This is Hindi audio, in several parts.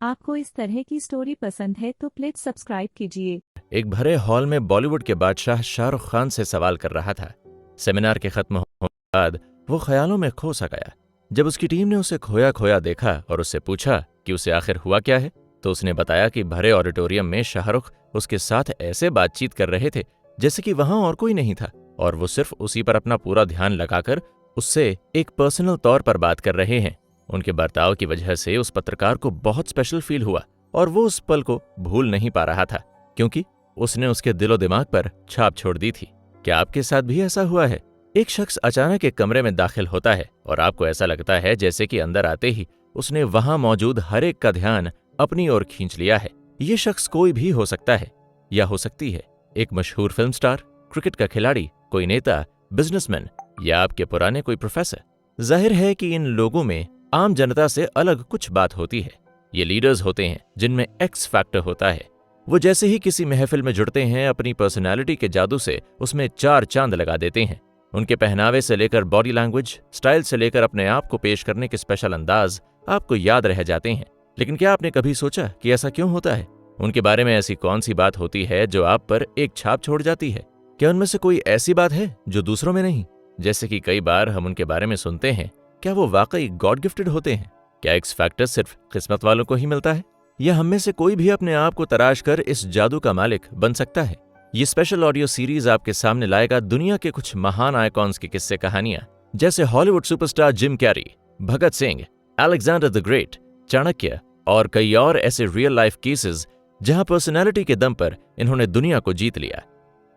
आपको इस तरह की स्टोरी पसंद है तो प्लीज सब्सक्राइब कीजिए। एक भरे हॉल में बॉलीवुड के बादशाह शाहरुख खान से सवाल कर रहा था। सेमिनार के खत्म होने के बाद वो ख्यालों में खो सा गया। जब उसकी टीम ने उसे खोया खोया देखा और उससे पूछा कि उसे आखिर हुआ क्या है, तो उसने बताया कि भरे ऑडिटोरियम में शाहरुख उसके साथ ऐसे बातचीत कर रहे थे जैसे कि वहां और कोई नहीं था, और वो सिर्फ उसी पर अपना पूरा ध्यान लगाकर उससे एक पर्सनल तौर पर बात कर रहे हैं। उनके बर्ताव की वजह से उस पत्रकार को बहुत स्पेशल फील हुआ और वो उस पल को भूल नहीं पा रहा था, क्योंकि उसने उसके दिलो दिमाग पर छाप छोड़ दी थी। क्या आपके साथ भी ऐसा हुआ है? एक शख्स अचानक एक कमरे में दाखिल होता है और आपको ऐसा लगता है जैसे कि अंदर आते ही उसने वहां मौजूद हर एक का ध्यान अपनी ओर खींच लिया है। ये शख्स कोई भी हो सकता है या हो सकती है एक मशहूर फिल्म स्टार, क्रिकेट का खिलाड़ी, कोई नेता, बिजनेसमैन या आपके पुराने कोई प्रोफेसर। जाहिर है कि इन लोगों में आम जनता से अलग कुछ बात होती है। ये लीडर्स होते हैं जिनमें एक्स फैक्टर होता है। वो जैसे ही किसी महफिल में जुड़ते हैं, अपनी पर्सनैलिटी के जादू से उसमें चार चांद लगा देते हैं। उनके पहनावे से लेकर बॉडी लैंग्वेज, स्टाइल से लेकर अपने आप को पेश करने के स्पेशल अंदाज आपको याद रह जाते हैं। लेकिन क्या आपने कभी सोचा कि ऐसा क्यों होता है? उनके बारे में ऐसी कौन सी बात होती है जो आप पर एक छाप छोड़ जाती है? क्या उनमें से कोई ऐसी बात है जो दूसरों में नहीं? जैसे कि कई बार हम उनके बारे में सुनते हैं, क्या वो वाकई गॉड गिफ्टेड होते हैं? क्या एक्स फैक्टर सिर्फ किस्मत वालों को ही मिलता है, या हम में से कोई भी अपने आप को तराश कर इस जादू का मालिक बन सकता है? ये स्पेशल ऑडियो सीरीज आपके सामने लाएगा दुनिया के कुछ महान आइकॉन्स की किस्से कहानियां, जैसे Hollywood superstar Jim Carrey, Bhagat Singh, Alexander the great, Chanakya और कई और ऐसे रियल लाइफ केसेस जहां पर्सनैलिटी के दम पर इन्होंने दुनिया को जीत लिया।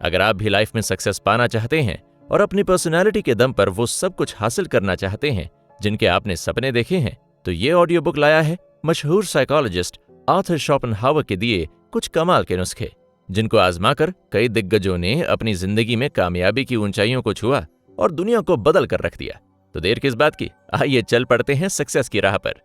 अगर आप भी लाइफ में सक्सेस पाना चाहते हैं और अपनी पर्सनैलिटी के दम पर वो सब कुछ हासिल करना चाहते हैं जिनके आपने सपने देखे हैं, तो ये ऑडियो बुक लाया है मशहूर साइकोलॉजिस्ट आर्थर शोपेनहावर के दिए कुछ कमाल के नुस्खे, जिनको आजमाकर कई दिग्गजों ने अपनी जिंदगी में कामयाबी की ऊंचाइयों को छुआ और दुनिया को बदल कर रख दिया। तो देर किस बात की, आइए चल पड़ते हैं सक्सेस की राह पर।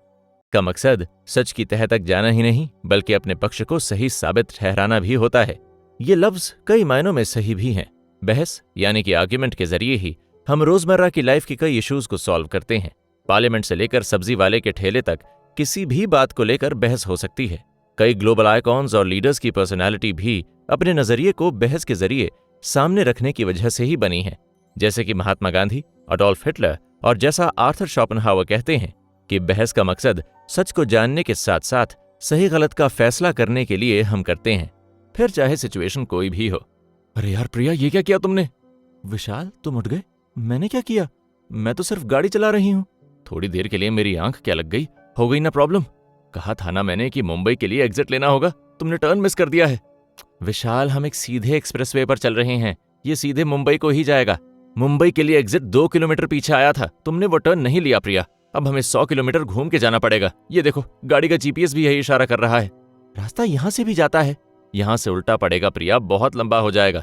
का मकसद सच की तह तक जाना ही नहीं, बल्कि अपने पक्ष को सही साबित ठहराना भी होता है। ये लफ्ज कई मायनों में सही भी हैं। बहस यानी कि आर्ग्यूमेंट के जरिए ही हम रोजमर्रा की लाइफ की कई इश्यूज को सॉल्व करते हैं। पार्लियामेंट से लेकर सब्जी वाले के ठेले तक किसी भी बात को लेकर बहस हो सकती है। कई ग्लोबल आइकॉन्स और लीडर्स की पर्सनैलिटी भी अपने नजरिए को बहस के जरिए सामने रखने की वजह से ही बनी है, जैसे कि महात्मा गांधी, अडोल्फ हिटलर, और जैसा आर्थर शोपेनहावर कहते हैं कि बहस का मकसद सच को जानने के साथ साथ सही गलत का फैसला करने के लिए हम करते हैं, फिर चाहे सिचुएशन कोई भी हो। अरे यार प्रिया, ये क्या किया तुमने? विशाल, तुम उठ गए? मैंने क्या किया? मैं तो सिर्फ गाड़ी चला रही हूँ। थोड़ी देर के लिए मेरी आंख क्या लग गई? हो गई ना प्रॉब्लम? कहा था ना मैंने कि मुंबई के लिए एग्जिट लेना होगा, तुमने टर्न मिस कर दिया है। विशाल, हम एक सीधे एक्सप्रेसवे पर चल रहे हैं, ये सीधे मुंबई को ही जाएगा। मुंबई के लिए एग्जिट 2 किलोमीटर पीछे आया था, तुमने वो टर्न नहीं लिया प्रिया। अब हमें 100 किलोमीटर घूम के जाना पड़ेगा। ये देखो, गाड़ी का जीपीएस भी यही इशारा कर रहा है। रास्ता यहाँ से भी जाता है। यहाँ से उल्टा पड़ेगा प्रिया, बहुत लंबा हो जाएगा।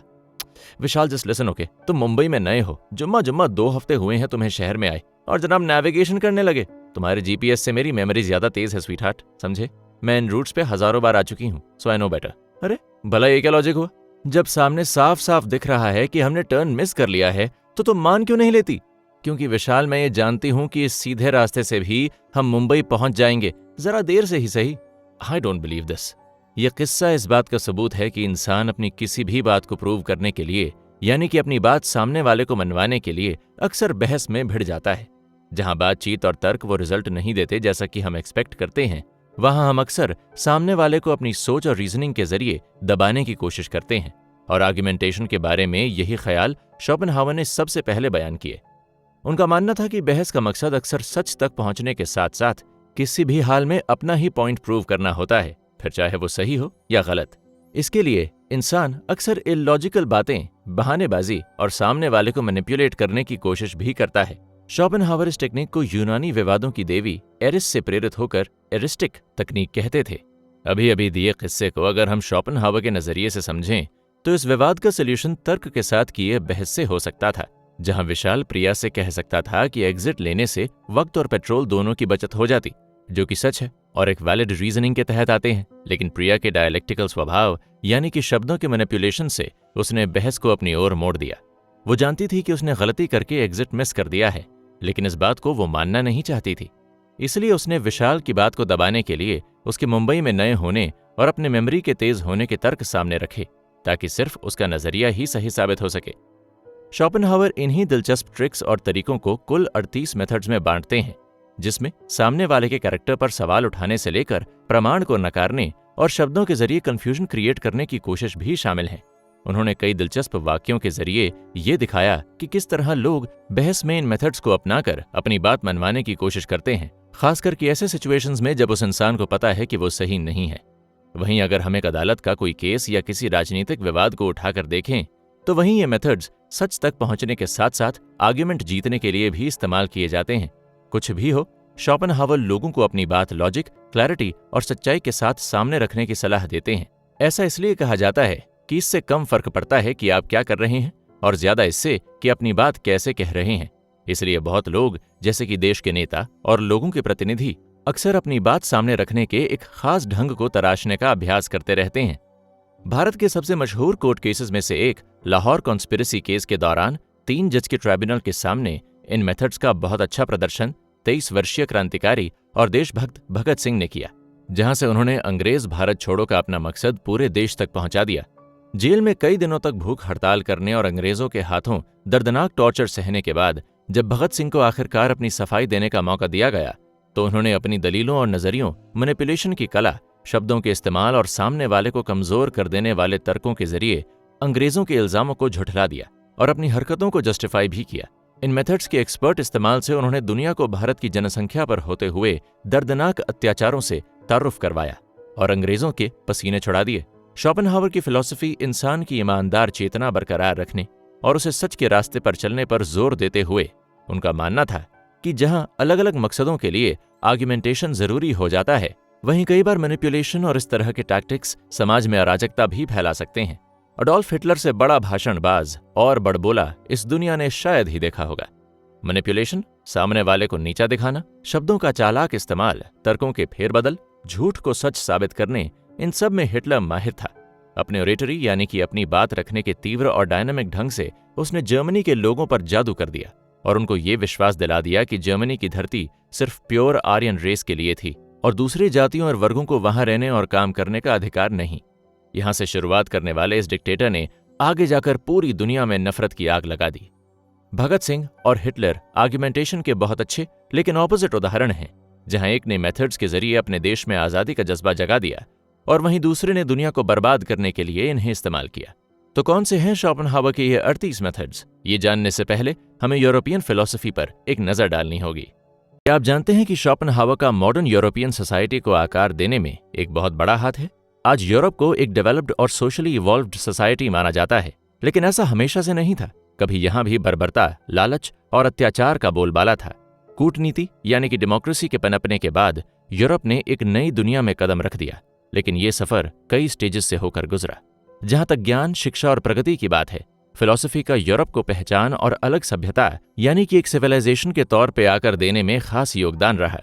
विशाल, जस्ट लिसन, ओके? तुम मुंबई में नए हो, जुम्मा जुम्मा 2 हफ्ते हुए हैं तुम्हें शहर में आए, और जनाब नेविगेशन करने लगे। तुम्हारे जीपीएस से मेरी मेमोरी ज्यादा तेज है स्वीट हार्ट, समझे? मैं इन रूट्स पे हजारों बार आ चुकी हूँ, सो आई नो बेटर। अरे भला ये क्या लॉजिक हुआ? जब सामने साफ साफ दिख रहा है कि हमने टर्न मिस कर लिया है, तो तुम मान क्यों नहीं लेती? क्योंकि विशाल, मैं ये जानती हूं कि इस सीधे रास्ते से भी हम मुंबई पहुंच जाएंगे, जरा देर से ही सही। I don't believe this. ये किस्सा इस बात का सबूत है कि इंसान अपनी किसी भी बात को प्रूव करने के लिए, यानी कि अपनी बात सामने वाले को मनवाने के लिए, अक्सर बहस में भिड़ जाता है। जहां बातचीत और तर्क वो रिजल्ट नहीं देते जैसा कि हम एक्सपेक्ट करते हैं, वहां हम अक्सर सामने वाले को अपनी सोच और रीजनिंग के जरिए दबाने की कोशिश करते हैं। और आर्ग्यूमेंटेशन के बारे में यही ख्याल शोपेनहावर ने सबसे पहले बयान किए। उनका मानना था कि बहस का मकसद अक्सर सच तक पहुंचने के साथ साथ किसी भी हाल में अपना ही पॉइंट प्रूव करना होता है, फिर चाहे वो सही हो या गलत। इसके लिए इंसान अक्सर इलॉजिकल बातें, बहानेबाजी और सामने वाले को मैनिपुलेट करने की कोशिश भी करता है। शोपेनहावर इस टेक्निक को यूनानी विवादों की देवी एरिस से प्रेरित होकर एरिस्टिक तकनीक कहते थे। अभी अभी दिए किस्से को अगर हम शोपेनहावर के नजरिए से समझें, तो इस विवाद का सलूशन तर्क के साथ किए बहस से हो सकता था, जहां विशाल प्रिया से कह सकता था कि एग्जिट लेने से वक्त और पेट्रोल दोनों की बचत हो जाती, जो कि सच है और एक वैलिड रीजनिंग के तहत आते हैं। लेकिन प्रिया के डायलेक्टिकल स्वभाव, यानी कि शब्दों के मैनिपुलेशन से उसने बहस को अपनी ओर मोड़ दिया। वो जानती थी कि उसने गलती करके एग्जिट मिस कर दिया है, लेकिन इस बात को वो मानना नहीं चाहती थी। इसलिए उसने विशाल की बात को दबाने के लिए उसके मुंबई में नए होने और अपने मेमोरी के तेज होने के तर्क सामने रखे, ताकि सिर्फ उसका नजरिया ही सही साबित हो सके। शोपेनहावर इन्हीं दिलचस्प ट्रिक्स और तरीकों को कुल 38 मेथड्स में बांटते हैं, जिसमें सामने वाले के कैरेक्टर पर सवाल उठाने से लेकर प्रमाण को नकारने और शब्दों के जरिए कंफ्यूजन क्रिएट करने की कोशिश भी शामिल है। उन्होंने कई दिलचस्प वाक्यों के जरिए ये दिखाया कि किस तरह लोग बहस में इन मेथड्स को अपनाकर अपनी बात मनवाने की कोशिश करते हैं, खासकर कि ऐसे सिचुएशंस में जब उस इंसान को पता है कि वो सही नहीं है। वहीं अगर हम एक अदालत का कोई केस या किसी राजनीतिक विवाद को उठाकर देखें, तो वहीं ये मेथड्स सच तक पहुंचने के साथ साथ आर्ग्यूमेंट जीतने के लिए भी इस्तेमाल किए जाते हैं। कुछ भी हो, शोपेनहावर लोगों को अपनी बात लॉजिक, क्लैरिटी और सच्चाई के साथ सामने रखने की सलाह देते हैं। ऐसा इसलिए कहा जाता है कि इससे कम फर्क पड़ता है कि आप क्या कर रहे हैं और ज्यादा इससे कि अपनी बात कैसे कह रहे हैं। इसलिए बहुत लोग, जैसे कि देश के नेता और लोगों के प्रतिनिधि, अक्सर अपनी बात सामने रखने के एक खास ढंग को तराशने का अभ्यास करते रहते हैं। भारत के सबसे मशहूर कोर्ट केसेस में से एक लाहौर कॉन्स्पिरेसी केस के दौरान 3 जज के ट्राइब्यूनल के सामने इन मेथड्स का बहुत अच्छा प्रदर्शन 23 वर्षीय क्रांतिकारी और देशभक्त भगत सिंह ने किया, जहां से उन्होंने अंग्रेज भारत छोड़ो का अपना मकसद पूरे देश तक पहुंचा दिया। जेल में कई दिनों तक भूख हड़ताल करने और अंग्रेजों के हाथों दर्दनाक टॉर्चर सहने के बाद जब भगत सिंह को आखिरकार अपनी सफाई देने का मौका दिया गया, तो उन्होंने अपनी दलीलों और नजरियों, मैनिपुलेशन की कला, शब्दों के इस्तेमाल और सामने वाले को कमजोर कर देने वाले तर्कों के जरिए अंग्रेजों के इल्जामों को झुठला दिया और अपनी हरकतों को जस्टिफाई भी किया। इन मेथड्स के एक्सपर्ट इस्तेमाल से उन्होंने दुनिया को भारत की जनसंख्या पर होते हुए दर्दनाक अत्याचारों से तारुफ करवाया और अंग्रेजों के पसीने छुड़ा दिए। शोपेनहावर की फिलॉसफी इंसान की ईमानदार चेतना बरकरार रखने और उसे सच के रास्ते पर चलने पर जोर देते हुए उनका मानना था कि जहां अलग अलग मकसदों के लिए आर्ग्यूमेंटेशन जरूरी हो जाता है, वहीं कई बार मैनिपुलेशन और इस तरह के टैक्टिक्स समाज में अराजकता भी फैला सकते हैं। अडोल्फ हिटलर से बड़ा भाषणबाज और बड़बोला इस दुनिया ने शायद ही देखा होगा। मैनिपुलेशन, सामने वाले को नीचा दिखाना, शब्दों का चालाक इस्तेमाल, तर्कों के फेरबदल, झूठ को सच साबित करने, इन सब में हिटलर माहिर था। अपने ओरेटरी यानी कि अपनी बात रखने के तीव्र और डायनामिक ढंग से उसने जर्मनी के लोगों पर जादू कर दिया और उनको ये विश्वास दिला दिया कि जर्मनी की धरती सिर्फ प्योर आर्यन रेस के लिए थी और दूसरी जातियों और वर्गों को वहां रहने और काम करने का अधिकार नहीं। यहां से शुरुआत करने वाले इस डिक्टेटर ने आगे जाकर पूरी दुनिया में नफरत की आग लगा दी। भगत सिंह और हिटलर आर्ग्यूमेंटेशन के बहुत अच्छे लेकिन ऑपोजिट उदाहरण हैं, जहां एक ने मेथड्स के जरिए अपने देश में आजादी का जज्बा जगा दिया और वहीं दूसरे ने दुनिया को बर्बाद करने के लिए इन्हें इस्तेमाल किया। तो कौन से हैं शोपेनहावर के ये 38 मेथड्स? ये जानने से पहले हमें यूरोपियन फिलॉसफी पर एक नजर डालनी होगी। क्या आप जानते हैं कि शोपेनहावर का मॉडर्न यूरोपियन सोसाइटी को आकार देने में एक बहुत बड़ा हाथ है? आज यूरोप को एक डेवलप्ड और सोशली इवॉल्व्ड सोसाइटी माना जाता है, लेकिन ऐसा हमेशा से नहीं था। कभी यहां भी बर्बरता, लालच और अत्याचार का बोलबाला था। कूटनीति यानी कि डेमोक्रेसी के पनपने के बाद यूरोप ने एक नई दुनिया में कदम रख दिया, लेकिन ये सफर कई स्टेजेस से होकर गुजरा। जहां तक ज्ञान, शिक्षा और प्रगति की बात है, फिलॉसफी का यूरोप को पहचान और अलग सभ्यता यानी कि एक सिविलाइजेशन के तौर पे आकर देने में खास योगदान रहा।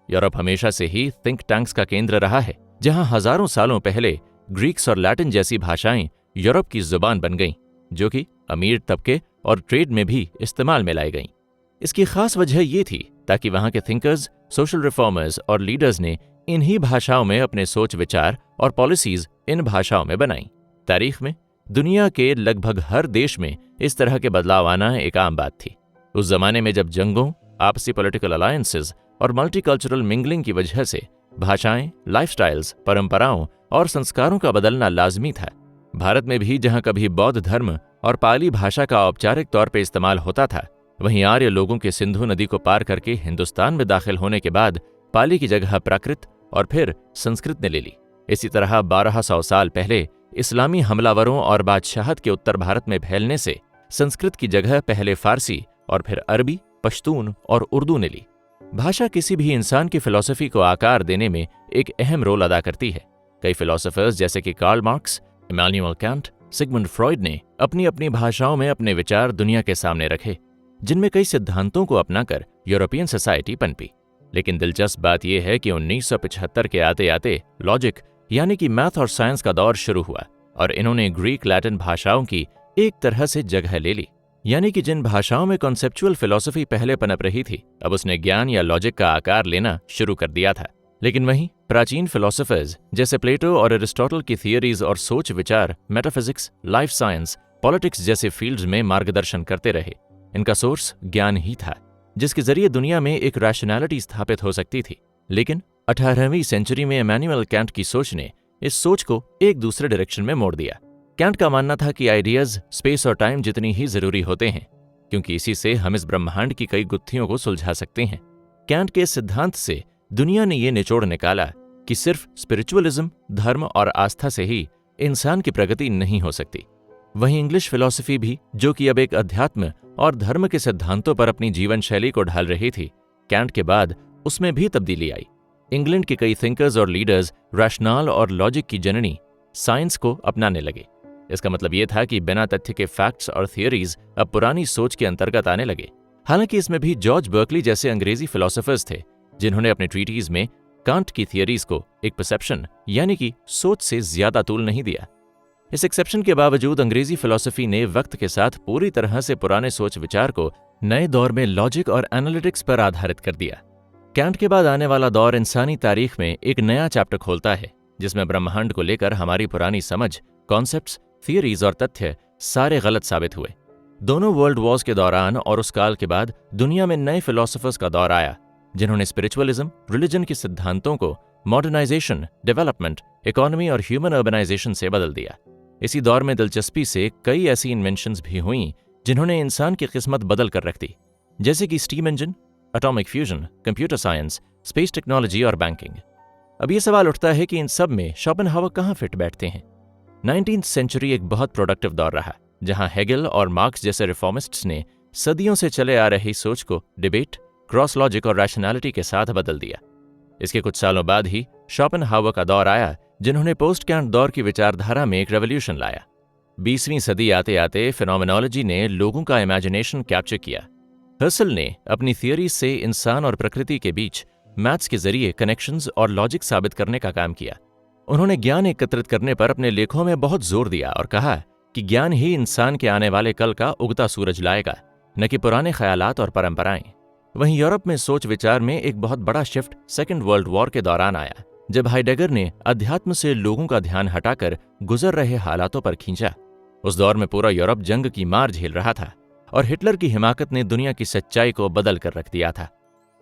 यूरोप हमेशा से ही थिंक टैंक्स का केंद्र रहा है, जहां हजारों सालों पहले ग्रीक्स और लैटिन जैसी भाषाएं यूरोप की जुबान बन गईं, जो कि अमीर तबके और ट्रेड में भी इस्तेमाल में लाई गईं। इसकी खास वजह ये थी ताकि वहां के थिंकर्स, सोशल रिफॉर्मर्स और लीडर्स ने इन्हीं भाषाओं में अपने सोच विचार और पॉलिसीज इन भाषाओं में बनाई। तारीख में दुनिया के लगभग हर देश में इस तरह के बदलाव आना एक आम बात थी। उस जमाने में जब जंगों, आपसी पॉलिटिकल अलायंसेस और मल्टीकल्चरल मिंगलिंग की वजह से भाषाएं, लाइफस्टाइल्स, परंपराओं और संस्कारों का बदलना लाजमी था। भारत में भी जहां कभी बौद्ध धर्म और पाली भाषा का औपचारिक तौर पर इस्तेमाल होता था, वहीं आर्य लोगों के सिंधु नदी को पार करके हिंदुस्तान में दाखिल होने के बाद पाली की जगह प्राकृत और फिर संस्कृत ने ले ली। इसी तरह 1200 साल पहले इस्लामी हमलावरों और बादशाहत के उत्तर भारत में फैलने से संस्कृत की जगह पहले फारसी और फिर अरबी, पश्तून और उर्दू ने ली। भाषा किसी भी इंसान की फिलॉसफी को आकार देने में एक अहम रोल अदा करती है। कई फिलोसोफर्स जैसे कि Karl Marx, Immanuel Kant, Sigmund Freud ने अपनी अपनी भाषाओं में अपने विचार दुनिया के सामने रखे, जिनमें कई सिद्धांतों को अपनाकर यूरोपियन सोसाइटी पनपी। लेकिन दिलचस्प बात यह है कि 1975 के आते आते लॉजिक यानी कि मैथ और साइंस का दौर शुरू हुआ और इन्होंने ग्रीक लैटिन भाषाओं की एक तरह से जगह ले ली। यानी कि जिन भाषाओं में कॉन्सेप्चुअल फिलॉसफी पहले पनप रही थी, अब उसने ज्ञान या लॉजिक का आकार लेना शुरू कर दिया था। लेकिन वहीं प्राचीन फिलोसोफर्स जैसे प्लेटो और एरिस्टोटल की थियरीज और सोच विचार मेटाफिजिक्स, लाइफ साइंस, पॉलिटिक्स जैसे फील्ड्स में मार्गदर्शन करते रहे। इनका सोर्स ज्ञान ही था, जिसके जरिए दुनिया में एक रैशनैलिटी स्थापित हो सकती थी। लेकिन 18वीं सेंचुरी में इमैनुअल कैंट की सोच ने इस सोच को एक दूसरे डायरेक्शन में मोड़ दिया। कैंट का मानना था कि आइडियाज स्पेस और टाइम जितनी ही जरूरी होते हैं, क्योंकि इसी से हम इस ब्रह्मांड की कई गुत्थियों को सुलझा सकते हैं। कैंट के सिद्धांत से दुनिया ने यह निचोड़ निकाला कि सिर्फ स्पिरिचुअलिज्म, धर्म और आस्था से ही इंसान की प्रगति नहीं हो सकती। वहीं इंग्लिश फिलॉसफी भी, जो कि अब एक अध्यात्म और धर्म के सिद्धांतों पर अपनी जीवन शैली को ढाल रही थी, कैंट के बाद उसमें भी तब्दीली आई। इंग्लैंड के कई थिंकर्स और लीडर्स रैशनल और लॉजिक की जननी साइंस को अपनाने लगे। इसका मतलब यह था कि बिना तथ्य के फैक्ट्स और थियरीज अब पुरानी सोच के अंतर्गत आने लगे। हालांकि इसमें भी जॉर्ज बर्कली जैसे अंग्रेजी फिलोसोफर्स थे, जिन्होंने अपने ट्रीटीज में कांट की थियरीज को एक परसेप्शन यानी कि सोच से ज्यादा तूल नहीं दिया। इस एक्सेप्शन के बावजूद अंग्रेजी फिलॉसफी ने वक्त के साथ पूरी तरह से पुराने सोच विचार को नए दौर में लॉजिक और एनालिटिक्स पर आधारित कर दिया। कैंट के बाद आने वाला दौर इंसानी तारीख में एक नया चैप्टर खोलता है, जिसमें ब्रह्मांड को लेकर हमारी पुरानी समझ, कॉन्सेप्ट्स, थियरीज और तथ्य सारे गलत साबित हुए। दोनों वर्ल्ड वॉर्स के दौरान और उस काल के बाद दुनिया में नए फिलोसोफर्स का दौर आया, जिन्होंने स्पिरिचुअलिज्म, रिलीजन के सिद्धांतों को मॉडर्नाइजेशन, डेवलपमेंट, इकोनॉमी और ह्यूमन अर्बनाइजेशन से बदल दिया। इसी दौर में दिलचस्पी से कई ऐसी इन्वेंशंस भी हुईं जिन्होंने इंसान की किस्मत बदल कर रख दी, जैसे कि steam engine, atomic fusion, computer science, space technology और बैंकिंग। अब ये सवाल उठता है कि इन सब में शोपेनहावर कहाँ फिट बैठते हैं। 19th सेंचुरी एक बहुत प्रोडक्टिव दौर रहा, जहां हेगल और मार्क्स जैसे रिफॉर्मिस्ट्स ने सदियों से चले आ रही सोच को डिबेट, क्रॉस लॉजिक और रैशनैलिटी के साथ बदल दिया। इसके कुछ सालों बाद ही शोपेनहावर का दौर आया, जिन्होंने पोस्ट कैंट दौर की विचारधारा में एक रेवोल्यूशन लाया। 20वीं सदी आते आते फिनोमेनोलॉजी ने लोगों का इमेजिनेशन कैप्चर किया। हर्सल ने अपनी थियरीज से इंसान और प्रकृति के बीच मैथ्स के जरिए कनेक्शंस और लॉजिक साबित करने का काम किया। उन्होंने ज्ञान एकत्रित करने पर अपने लेखों में बहुत जोर दिया और कहा कि ज्ञान ही इंसान के आने वाले कल का उगता सूरज लाएगा, न कि पुराने ख्यालात और परंपराएं। वहीं यूरोप में सोच विचार में एक बहुत बड़ा शिफ्ट सेकेंड वर्ल्ड वॉर के दौरान आया, जब हाइडेगर ने अध्यात्म से लोगों का ध्यान हटाकर गुजर रहे हालातों पर खींचा। उस दौर में पूरा यूरोप जंग की मार झेल रहा था और हिटलर की हिमाकत ने दुनिया की सच्चाई को बदल कर रख दिया था।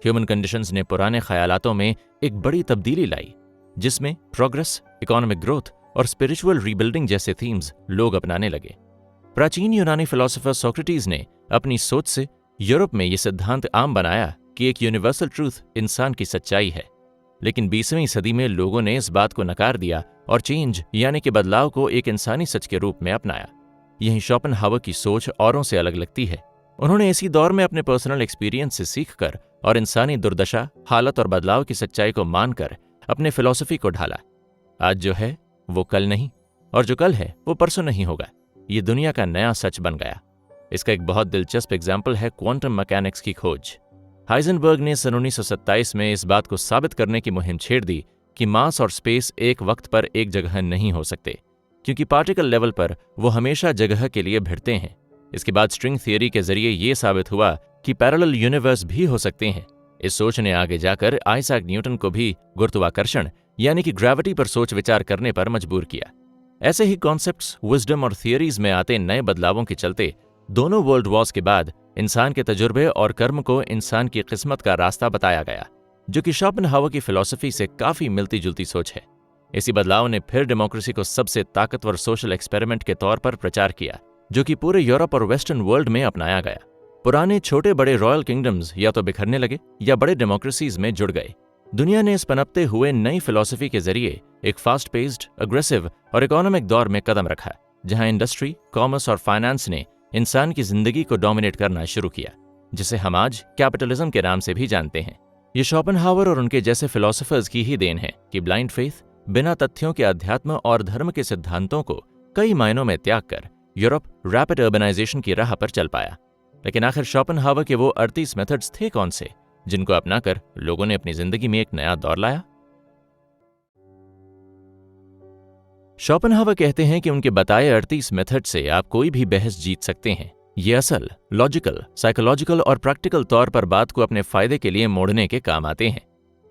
ह्यूमन कंडीशंस ने पुराने ख्यालातों में एक बड़ी तब्दीली लाई, जिसमें प्रोग्रेस, इकोनॉमिक ग्रोथ और स्पिरिचुअल रीबिल्डिंग जैसे थीम्स लोग अपनाने लगे। प्राचीन यूनानी फिलोसोफर सोक्रेटिस ने अपनी सोच से यूरोप में यह सिद्धांत आम बनाया कि एक यूनिवर्सल ट्रूथ इंसान की सच्चाई है। लेकिन 20वीं सदी में लोगों ने इस बात को नकार दिया और चेंज यानी कि बदलाव को एक इंसानी सच के रूप में अपनाया। यही शोपेनहावर की सोच औरों से अलग लगती है। उन्होंने इसी दौर में अपने पर्सनल एक्सपीरियंस से सीखकर और इंसानी दुर्दशा, हालत और बदलाव की सच्चाई को मानकर अपने फिलॉसफी को ढाला। आज जो है वो कल नहीं, और जो कल है वो परसों नहीं होगा। ये दुनिया का नया सच बन गया। इसका एक बहुत दिलचस्प एग्जाम्पल है क्वांटम मैकेनिक्स की खोज। हाइजेनबर्ग ने सन 1927 में इस बात को साबित करने की मुहिम छेड़ दी कि मास और स्पेस एक वक्त पर एक जगह नहीं हो सकते, क्योंकि पार्टिकल लेवल पर वो हमेशा जगह के लिए भिड़ते हैं। इसके बाद स्ट्रिंग थियरी के जरिए ये साबित हुआ कि पैरेलल यूनिवर्स भी हो सकते हैं। इस सोच ने आगे जाकर आइजैक न्यूटन को भी गुरुत्वाकर्षण यानी कि ग्रेविटी पर सोच विचार करने पर मजबूर किया। ऐसे ही कॉन्सेप्ट्स, विजडम और थियरीज में आते नए बदलावों के चलते दोनों वर्ल्ड वॉर्स के बाद इंसान के तजुर्बे और कर्म को इंसान की किस्मत का रास्ता बताया गया, जो कि शोपेनहावर की फिलॉसफी से काफी मिलती जुलती सोच है। इसी बदलाव ने फिर डेमोक्रेसी को सबसे ताकतवर सोशल एक्सपेरिमेंट के तौर पर प्रचार किया, जो कि पूरे यूरोप और वेस्टर्न वर्ल्ड में अपनाया गया। पुराने छोटे बड़े रॉयल किंगडम्स या तो बिखरने लगे या बड़े डेमोक्रेसीज में जुड़ गए। दुनिया ने इस पनपते हुए नई फिलॉसफी के जरिए एक फास्ट पेस्ड, अग्रेसिव और इकोनॉमिक दौर में कदम रखा, जहां इंडस्ट्री, कॉमर्स और फाइनेंस ने इंसान की जिंदगी को डोमिनेट करना शुरू किया, जिसे हम आज कैपिटलिज्म के नाम से भी जानते हैं। ये शोपेनहावर और उनके जैसे फिलोसोफर्स की ही देन है कि ब्लाइंड फेथ, बिना तथ्यों के अध्यात्म और धर्म के सिद्धांतों को कई मायनों में त्याग कर यूरोप रैपिड अर्बनाइजेशन की राह पर चल पाया। लेकिन आखिर शोपेनहावर के वो 38 मेथड्स थे कौन से, जिनको अपनाकर लोगों ने अपनी जिंदगी में एक नया दौर लाया? शोपेनहावर कहते हैं कि उनके बताए 38 मेथड से आप कोई भी बहस जीत सकते हैं, ये असल, लॉजिकल, साइकोलॉजिकल और प्रैक्टिकल तौर पर बात को अपने फायदे के लिए मोड़ने के काम आते हैं।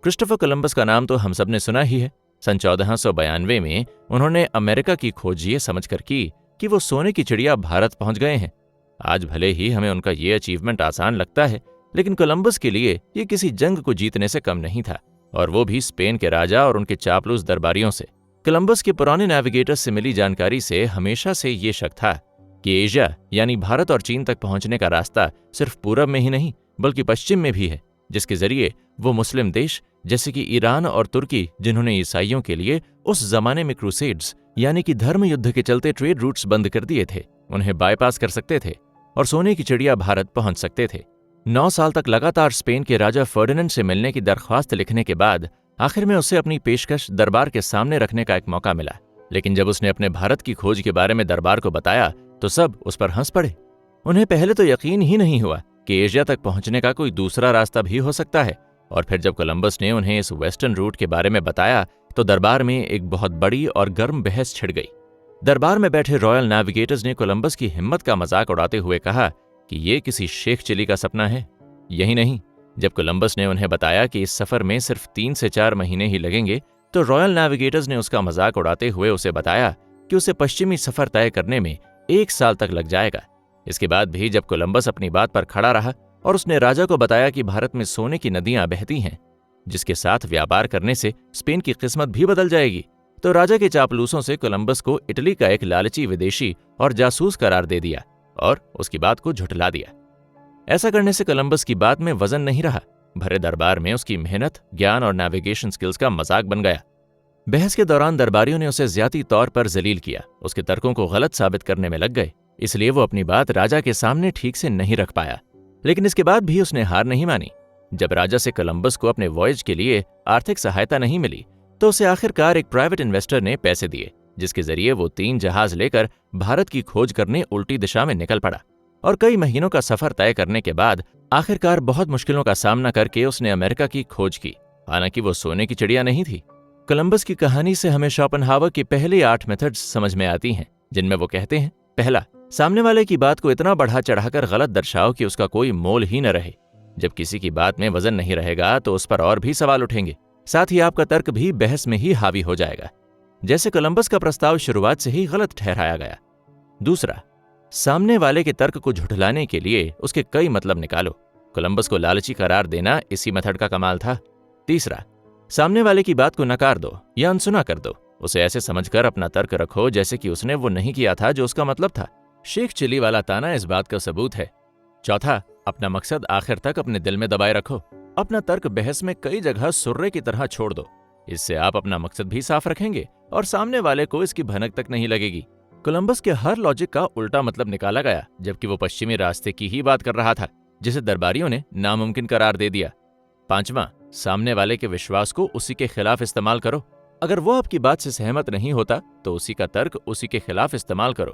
क्रिस्टोफर कोलंबस का नाम तो हम सब ने सुना ही है। सन 1492 में उन्होंने अमेरिका की खोज ये समझकर की कि वो सोने की चिड़िया भारत पहुंच गए हैं। आज भले ही हमें उनका ये अचीवमेंट आसान लगता है, लेकिन कोलंबस के लिए ये किसी जंग को जीतने से कम नहीं था, और वो भी स्पेन के राजा और उनके चापलूस दरबारियों से। कोलंबस के पुराने नेविगेटर्स से मिली जानकारी से हमेशा से ये शक था कि एशिया यानी भारत और चीन तक पहुंचने का रास्ता सिर्फ पूरब में ही नहीं बल्कि पश्चिम में भी है, जिसके जरिए वो मुस्लिम देश जैसे कि ईरान और तुर्की, जिन्होंने ईसाइयों के लिए उस जमाने में क्रूसेड्स यानी कि धर्म युद्ध के चलते ट्रेड रूट्स बंद कर दिए थे, उन्हें बाईपास कर सकते थे और सोने की चिड़िया भारत पहुंच सकते थे। 9 साल तक लगातार स्पेन के राजा फर्डिनेंड से मिलने की दरख्वास्त लिखने के बाद आखिर में उसे अपनी पेशकश दरबार के सामने रखने का एक मौका मिला। लेकिन जब उसने अपने भारत की खोज के बारे में दरबार को बताया तो सब उस पर हंस पड़े। उन्हें पहले तो यकीन ही नहीं हुआ कि एशिया तक पहुंचने का कोई दूसरा रास्ता भी हो सकता है, और फिर जब कोलंबस ने उन्हें इस वेस्टर्न रूट के बारे में बताया तो दरबार में एक बहुत बड़ी और गर्म बहस छिड़ गई। दरबार में बैठे रॉयल नेविगेटर्स ने कोलंबस की हिम्मत का मजाक उड़ाते हुए कहा कि ये किसी शेख चिली का सपना है। यही नहीं, जब कोलंबस ने उन्हें बताया कि इस सफर में सिर्फ 3 से 4 महीने ही लगेंगे, तो रॉयल नेविगेटर्स ने उसका मजाक उड़ाते हुए उसे बताया कि उसे पश्चिमी सफर तय करने में 1 साल तक लग जाएगा। इसके बाद भी जब कोलंबस अपनी बात पर खड़ा रहा और उसने राजा को बताया कि भारत में सोने की नदियां बहती हैं, जिसके साथ व्यापार करने से स्पेन की किस्मत भी बदल जाएगी, तो राजा के चापलूसों से कोलंबस को इटली का एक लालची विदेशी और जासूस करार दे दिया और उसकी बात को झुठला दिया। ऐसा करने से कोलंबस की बात में वजन नहीं रहा। भरे दरबार में उसकी मेहनत, ज्ञान और नेविगेशन स्किल्स का मजाक बन गया। बहस के दौरान दरबारियों ने उसे ज्यादा तौर पर जलील किया, उसके तर्कों को गलत साबित करने में लग गए, इसलिए वो अपनी बात राजा के सामने ठीक से नहीं रख पाया। लेकिन इसके बाद भी उसने हार नहीं मानी। जब राजा से कोलंबस को अपने वॉयज के लिए आर्थिक सहायता नहीं मिली, तो उसे आखिरकार एक प्राइवेट इन्वेस्टर ने पैसे दिए, जिसके जरिए वो 3 जहाज लेकर भारत की खोज करने उल्टी दिशा में निकल पड़ा। और कई महीनों का सफर तय करने के बाद आखिरकार बहुत मुश्किलों का सामना करके उसने अमेरिका की खोज की। हालांकि वो सोने की चिड़िया नहीं थी। कोलंबस की कहानी से हमें शोपेनहावर की पहली 8 मेथड्स समझ में आती हैं, जिनमें वो कहते हैं, पहला, सामने वाले की बात को इतना बढ़ा चढ़ाकर गलत दर्शाओ कि उसका कोई मोल ही न रहे। जब किसी की बात में वजन नहीं रहेगा तो उस पर और भी सवाल उठेंगे, साथ ही आपका तर्क भी बहस में ही हावी हो जाएगा। जैसे कोलंबस का प्रस्ताव शुरुआत से ही गलत ठहराया गया। दूसरा, सामने वाले के तर्क को झुठलाने के लिए उसके कई मतलब निकालो। कोलंबस को लालची करार देना इसी मेथड का कमाल था। तीसरा, सामने वाले की बात को नकार दो या अनसुना कर दो। उसे ऐसे समझकर अपना तर्क रखो जैसे कि उसने वो नहीं किया था जो उसका मतलब था। शेख चिली वाला ताना इस बात का सबूत है। चौथा, अपना मकसद आखिर तक अपने दिल में दबाए रखो। अपना तर्क बहस में कई जगह सुर्रे की तरह छोड़ दो। इससे आप अपना मकसद भी साफ रखेंगे और सामने वाले को इसकी भनक तक नहीं लगेगी। कोलंबस के हर लॉजिक का उल्टा मतलब निकाला गया, जबकि वो पश्चिमी रास्ते की ही बात कर रहा था, जिसे दरबारियों ने नामुमकिन करार दे दिया। पांचवां, सामने वाले के विश्वास को उसी के खिलाफ इस्तेमाल करो। अगर वो आपकी बात से सहमत नहीं होता तो उसी का तर्क उसी के खिलाफ इस्तेमाल करो।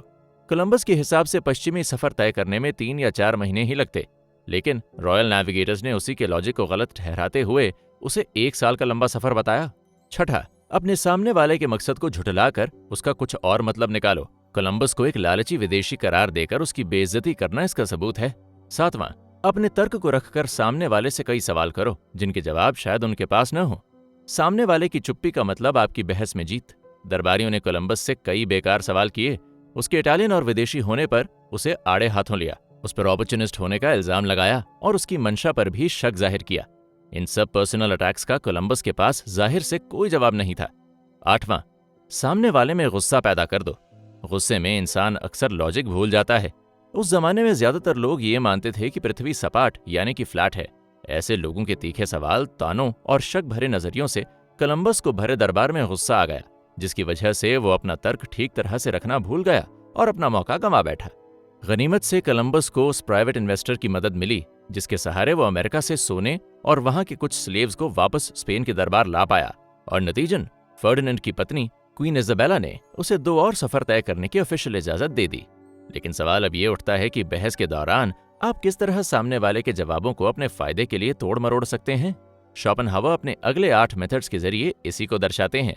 कोलंबस के हिसाब से पश्चिमी सफर तय करने में 3 या 4 महीने ही लगते, लेकिन रॉयल नेविगेटर्स ने उसी के लॉजिक को गलत ठहराते हुए उसे 1 साल का लंबा सफर बताया। छठा, अपने सामने वाले के मकसद को झुठलाकर उसका कुछ और मतलब निकालो। कोलंबस को एक लालची विदेशी करार देकर उसकी बेइज्जती करना इसका सबूत है। सातवां, अपने तर्क को रखकर सामने वाले से कई सवाल करो जिनके जवाब शायद उनके पास न हो। सामने वाले की चुप्पी का मतलब आपकी बहस में जीत। दरबारियों ने कोलंबस से कई बेकार सवाल किए। उसके इटालियन और विदेशी होने पर उसे आड़े हाथों लिया, उस पर ऑपर्चुनिस्ट होने का इल्जाम लगाया और उसकी मंशा पर भी शक जाहिर किया। इन सब पर्सनल अटैक्स का कोलंबस के पास जाहिर से कोई जवाब नहीं था। आठवां, सामने वाले में गुस्सा पैदा कर दो। गुस्से में इंसान अक्सर लॉजिक भूल जाता है। उस जमाने में ज्यादातर लोग ये मानते थे कि पृथ्वी सपाट यानी कि फ्लैट है। ऐसे लोगों के तीखे सवाल, तानों और शक भरे नजरियों से कोलंबस को भरे दरबार में गुस्सा आ गया, जिसकी वजह से वो अपना तर्क ठीक तरह से रखना भूल गया और अपना मौका गंवा बैठा। गनीमत से कोलंबस को उस प्राइवेट इन्वेस्टर की मदद मिली, जिसके सहारे वो अमेरिका से सोने और वहां के कुछ स्लेव्स को वापस स्पेन के दरबार ला पाया, और नतीजन फर्डिनेंड की पत्नी क्वीन इजाबेला ने उसे 2 और सफर तय करने की ऑफिशियल इजाजत दे दी। लेकिन सवाल अब ये उठता है कि बहस के दौरान आप किस तरह सामने वाले के जवाबों को अपने फायदे के लिए तोड़ मरोड़ सकते हैं। शोपेनहावर अपने अगले 8 मेथड्स के जरिए इसी को दर्शाते हैं।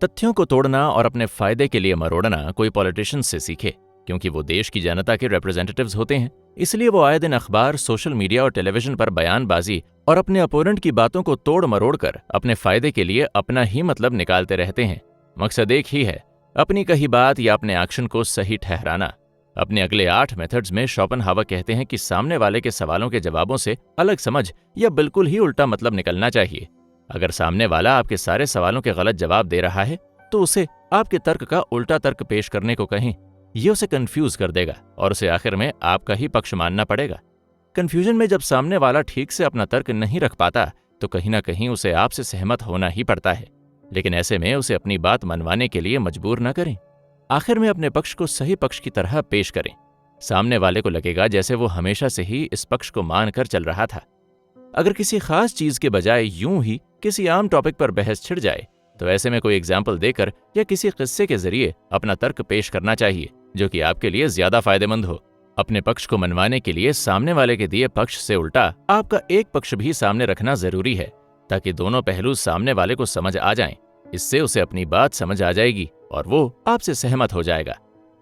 तथ्यों को तोड़ना और अपने फायदे के लिए मरोड़ना कोई पॉलिटिशियन से सीखे, क्योंकि वो देश की जनता के रिप्रेजेंटेटिव्स होते हैं। इसलिए वो आए दिन अखबार, सोशल मीडिया और टेलीविजन पर बयानबाजी और अपने अपोनेंट की बातों को तोड़ मरोड़ कर अपने फायदे के लिए अपना ही मतलब निकालते रहते हैं। मकसद एक ही है, अपनी कही बात या अपने एक्शन को सही ठहराना। अपने अगले 8 मेथड्स में शोपेनहावर कहते हैं कि सामने वाले के सवालों के जवाबों से अलग समझ या बिल्कुल ही उल्टा मतलब निकलना चाहिए। अगर सामने वाला आपके सारे सवालों के गलत जवाब दे रहा है तो उसे आपके तर्क का उल्टा तर्क पेश करने को कहें। ये उसे कंफ्यूज कर देगा और उसे आखिर में आपका ही पक्ष मानना पड़ेगा। कंफ्यूजन में जब सामने वाला ठीक से अपना तर्क नहीं रख पाता तो कहीं ना कहीं उसे आपसे सहमत होना ही पड़ता है, लेकिन ऐसे में उसे अपनी बात मनवाने के लिए मजबूर न करें। आखिर में अपने पक्ष को सही पक्ष की तरह पेश करें। सामने वाले को लगेगा जैसे वो हमेशा से ही इस पक्ष को मानकर चल रहा था। अगर किसी खास चीज के बजाय यूं ही किसी आम टॉपिक पर बहस छिड़ जाए तो ऐसे में कोई एग्जाम्पल देकर या किसी किस्से के जरिए अपना तर्क पेश करना चाहिए जो कि आपके लिए ज्यादा फायदेमंद हो। अपने पक्ष को मनवाने के लिए सामने वाले के दिए पक्ष से उल्टा आपका एक पक्ष भी सामने रखना जरूरी है, ताकि दोनों पहलू सामने वाले को समझ आ जाएं। इससे उसे अपनी बात समझ आ जाएगी और वो आपसे सहमत हो जाएगा।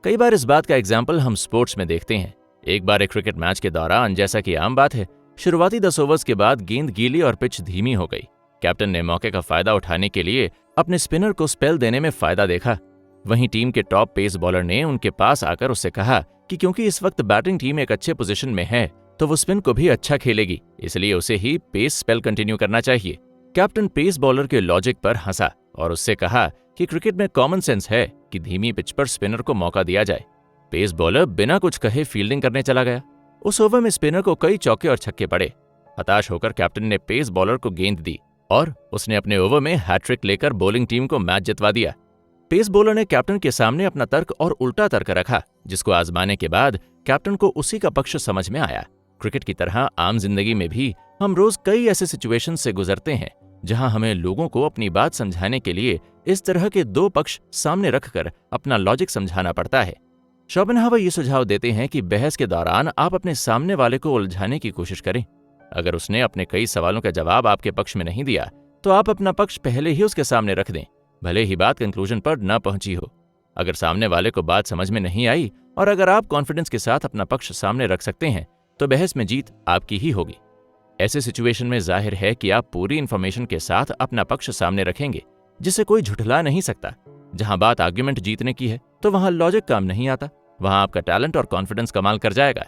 कई बार इस बात का एग्जाम्पल हम स्पोर्ट्स में देखते हैं। एक बार एक क्रिकेट मैच के दौरान, जैसा कि आम बात है, शुरुआती 10 ओवर्स के बाद गेंद गीली और पिच धीमी हो गई। कैप्टन ने मौके का फायदा उठाने के लिए अपने स्पिनर को स्पेल देने में फायदा देखा। वहीं टीम के टॉप पेस बॉलर ने उनके पास आकर उससे कहा कि क्योंकि इस वक्त बैटिंग टीम एक अच्छे पोजीशन में है तो वो स्पिन को भी अच्छा खेलेगी, इसलिए उसे ही पेस स्पेल कंटिन्यू करना चाहिए। कैप्टन पेस बॉलर के लॉजिक पर हंसा और उससे कहा कि क्रिकेट में कॉमन सेंस है कि धीमी पिच पर स्पिनर को मौका दिया जाए। पेस बॉलर बिना कुछ कहे फील्डिंग करने चला गया। उस ओवर में स्पिनर को कई चौके और छक्के पड़े। हताश होकर कैप्टन ने पेस बॉलर को गेंद दी और उसने अपने ओवर में हैट्रिक लेकर बॉलिंग टीम को मैच जितवा दिया। पेस बॉलर ने कैप्टन के सामने अपना तर्क और उल्टा तर्क रखा, जिसको आजमाने के बाद कैप्टन को उसी का पक्ष समझ में आया। क्रिकेट की तरह आम जिंदगी में भी हम रोज कई ऐसे सिचुएशन से गुजरते हैं जहां हमें लोगों को अपनी बात समझाने के लिए इस तरह के 2 पक्ष सामने रखकर अपना लॉजिक समझाना पड़ता है। शोपेनहावर ये सुझाव देते हैं कि बहस के दौरान आप अपने सामने वाले को उलझाने की कोशिश करें। अगर उसने अपने कई सवालों का जवाब आपके पक्ष में नहीं दिया तो आप अपना पक्ष पहले ही उसके सामने रख दें, भले ही बात कंक्लूजन पर न पहुंची हो। अगर सामने वाले को बात समझ में नहीं आई और अगर आप कॉन्फिडेंस के साथ अपना पक्ष सामने रख सकते हैं तो बहस में जीत आपकी ही होगी। ऐसे सिचुएशन में जाहिर है कि आप पूरी इंफॉर्मेशन के साथ अपना पक्ष सामने रखेंगे, जिसे कोई झुठला नहीं सकता। जहां बात आर्ग्यूमेंट जीतने की है तो वहां लॉजिक काम नहीं आता, वहां आपका टैलेंट और कॉन्फिडेंस कमाल कर जाएगा।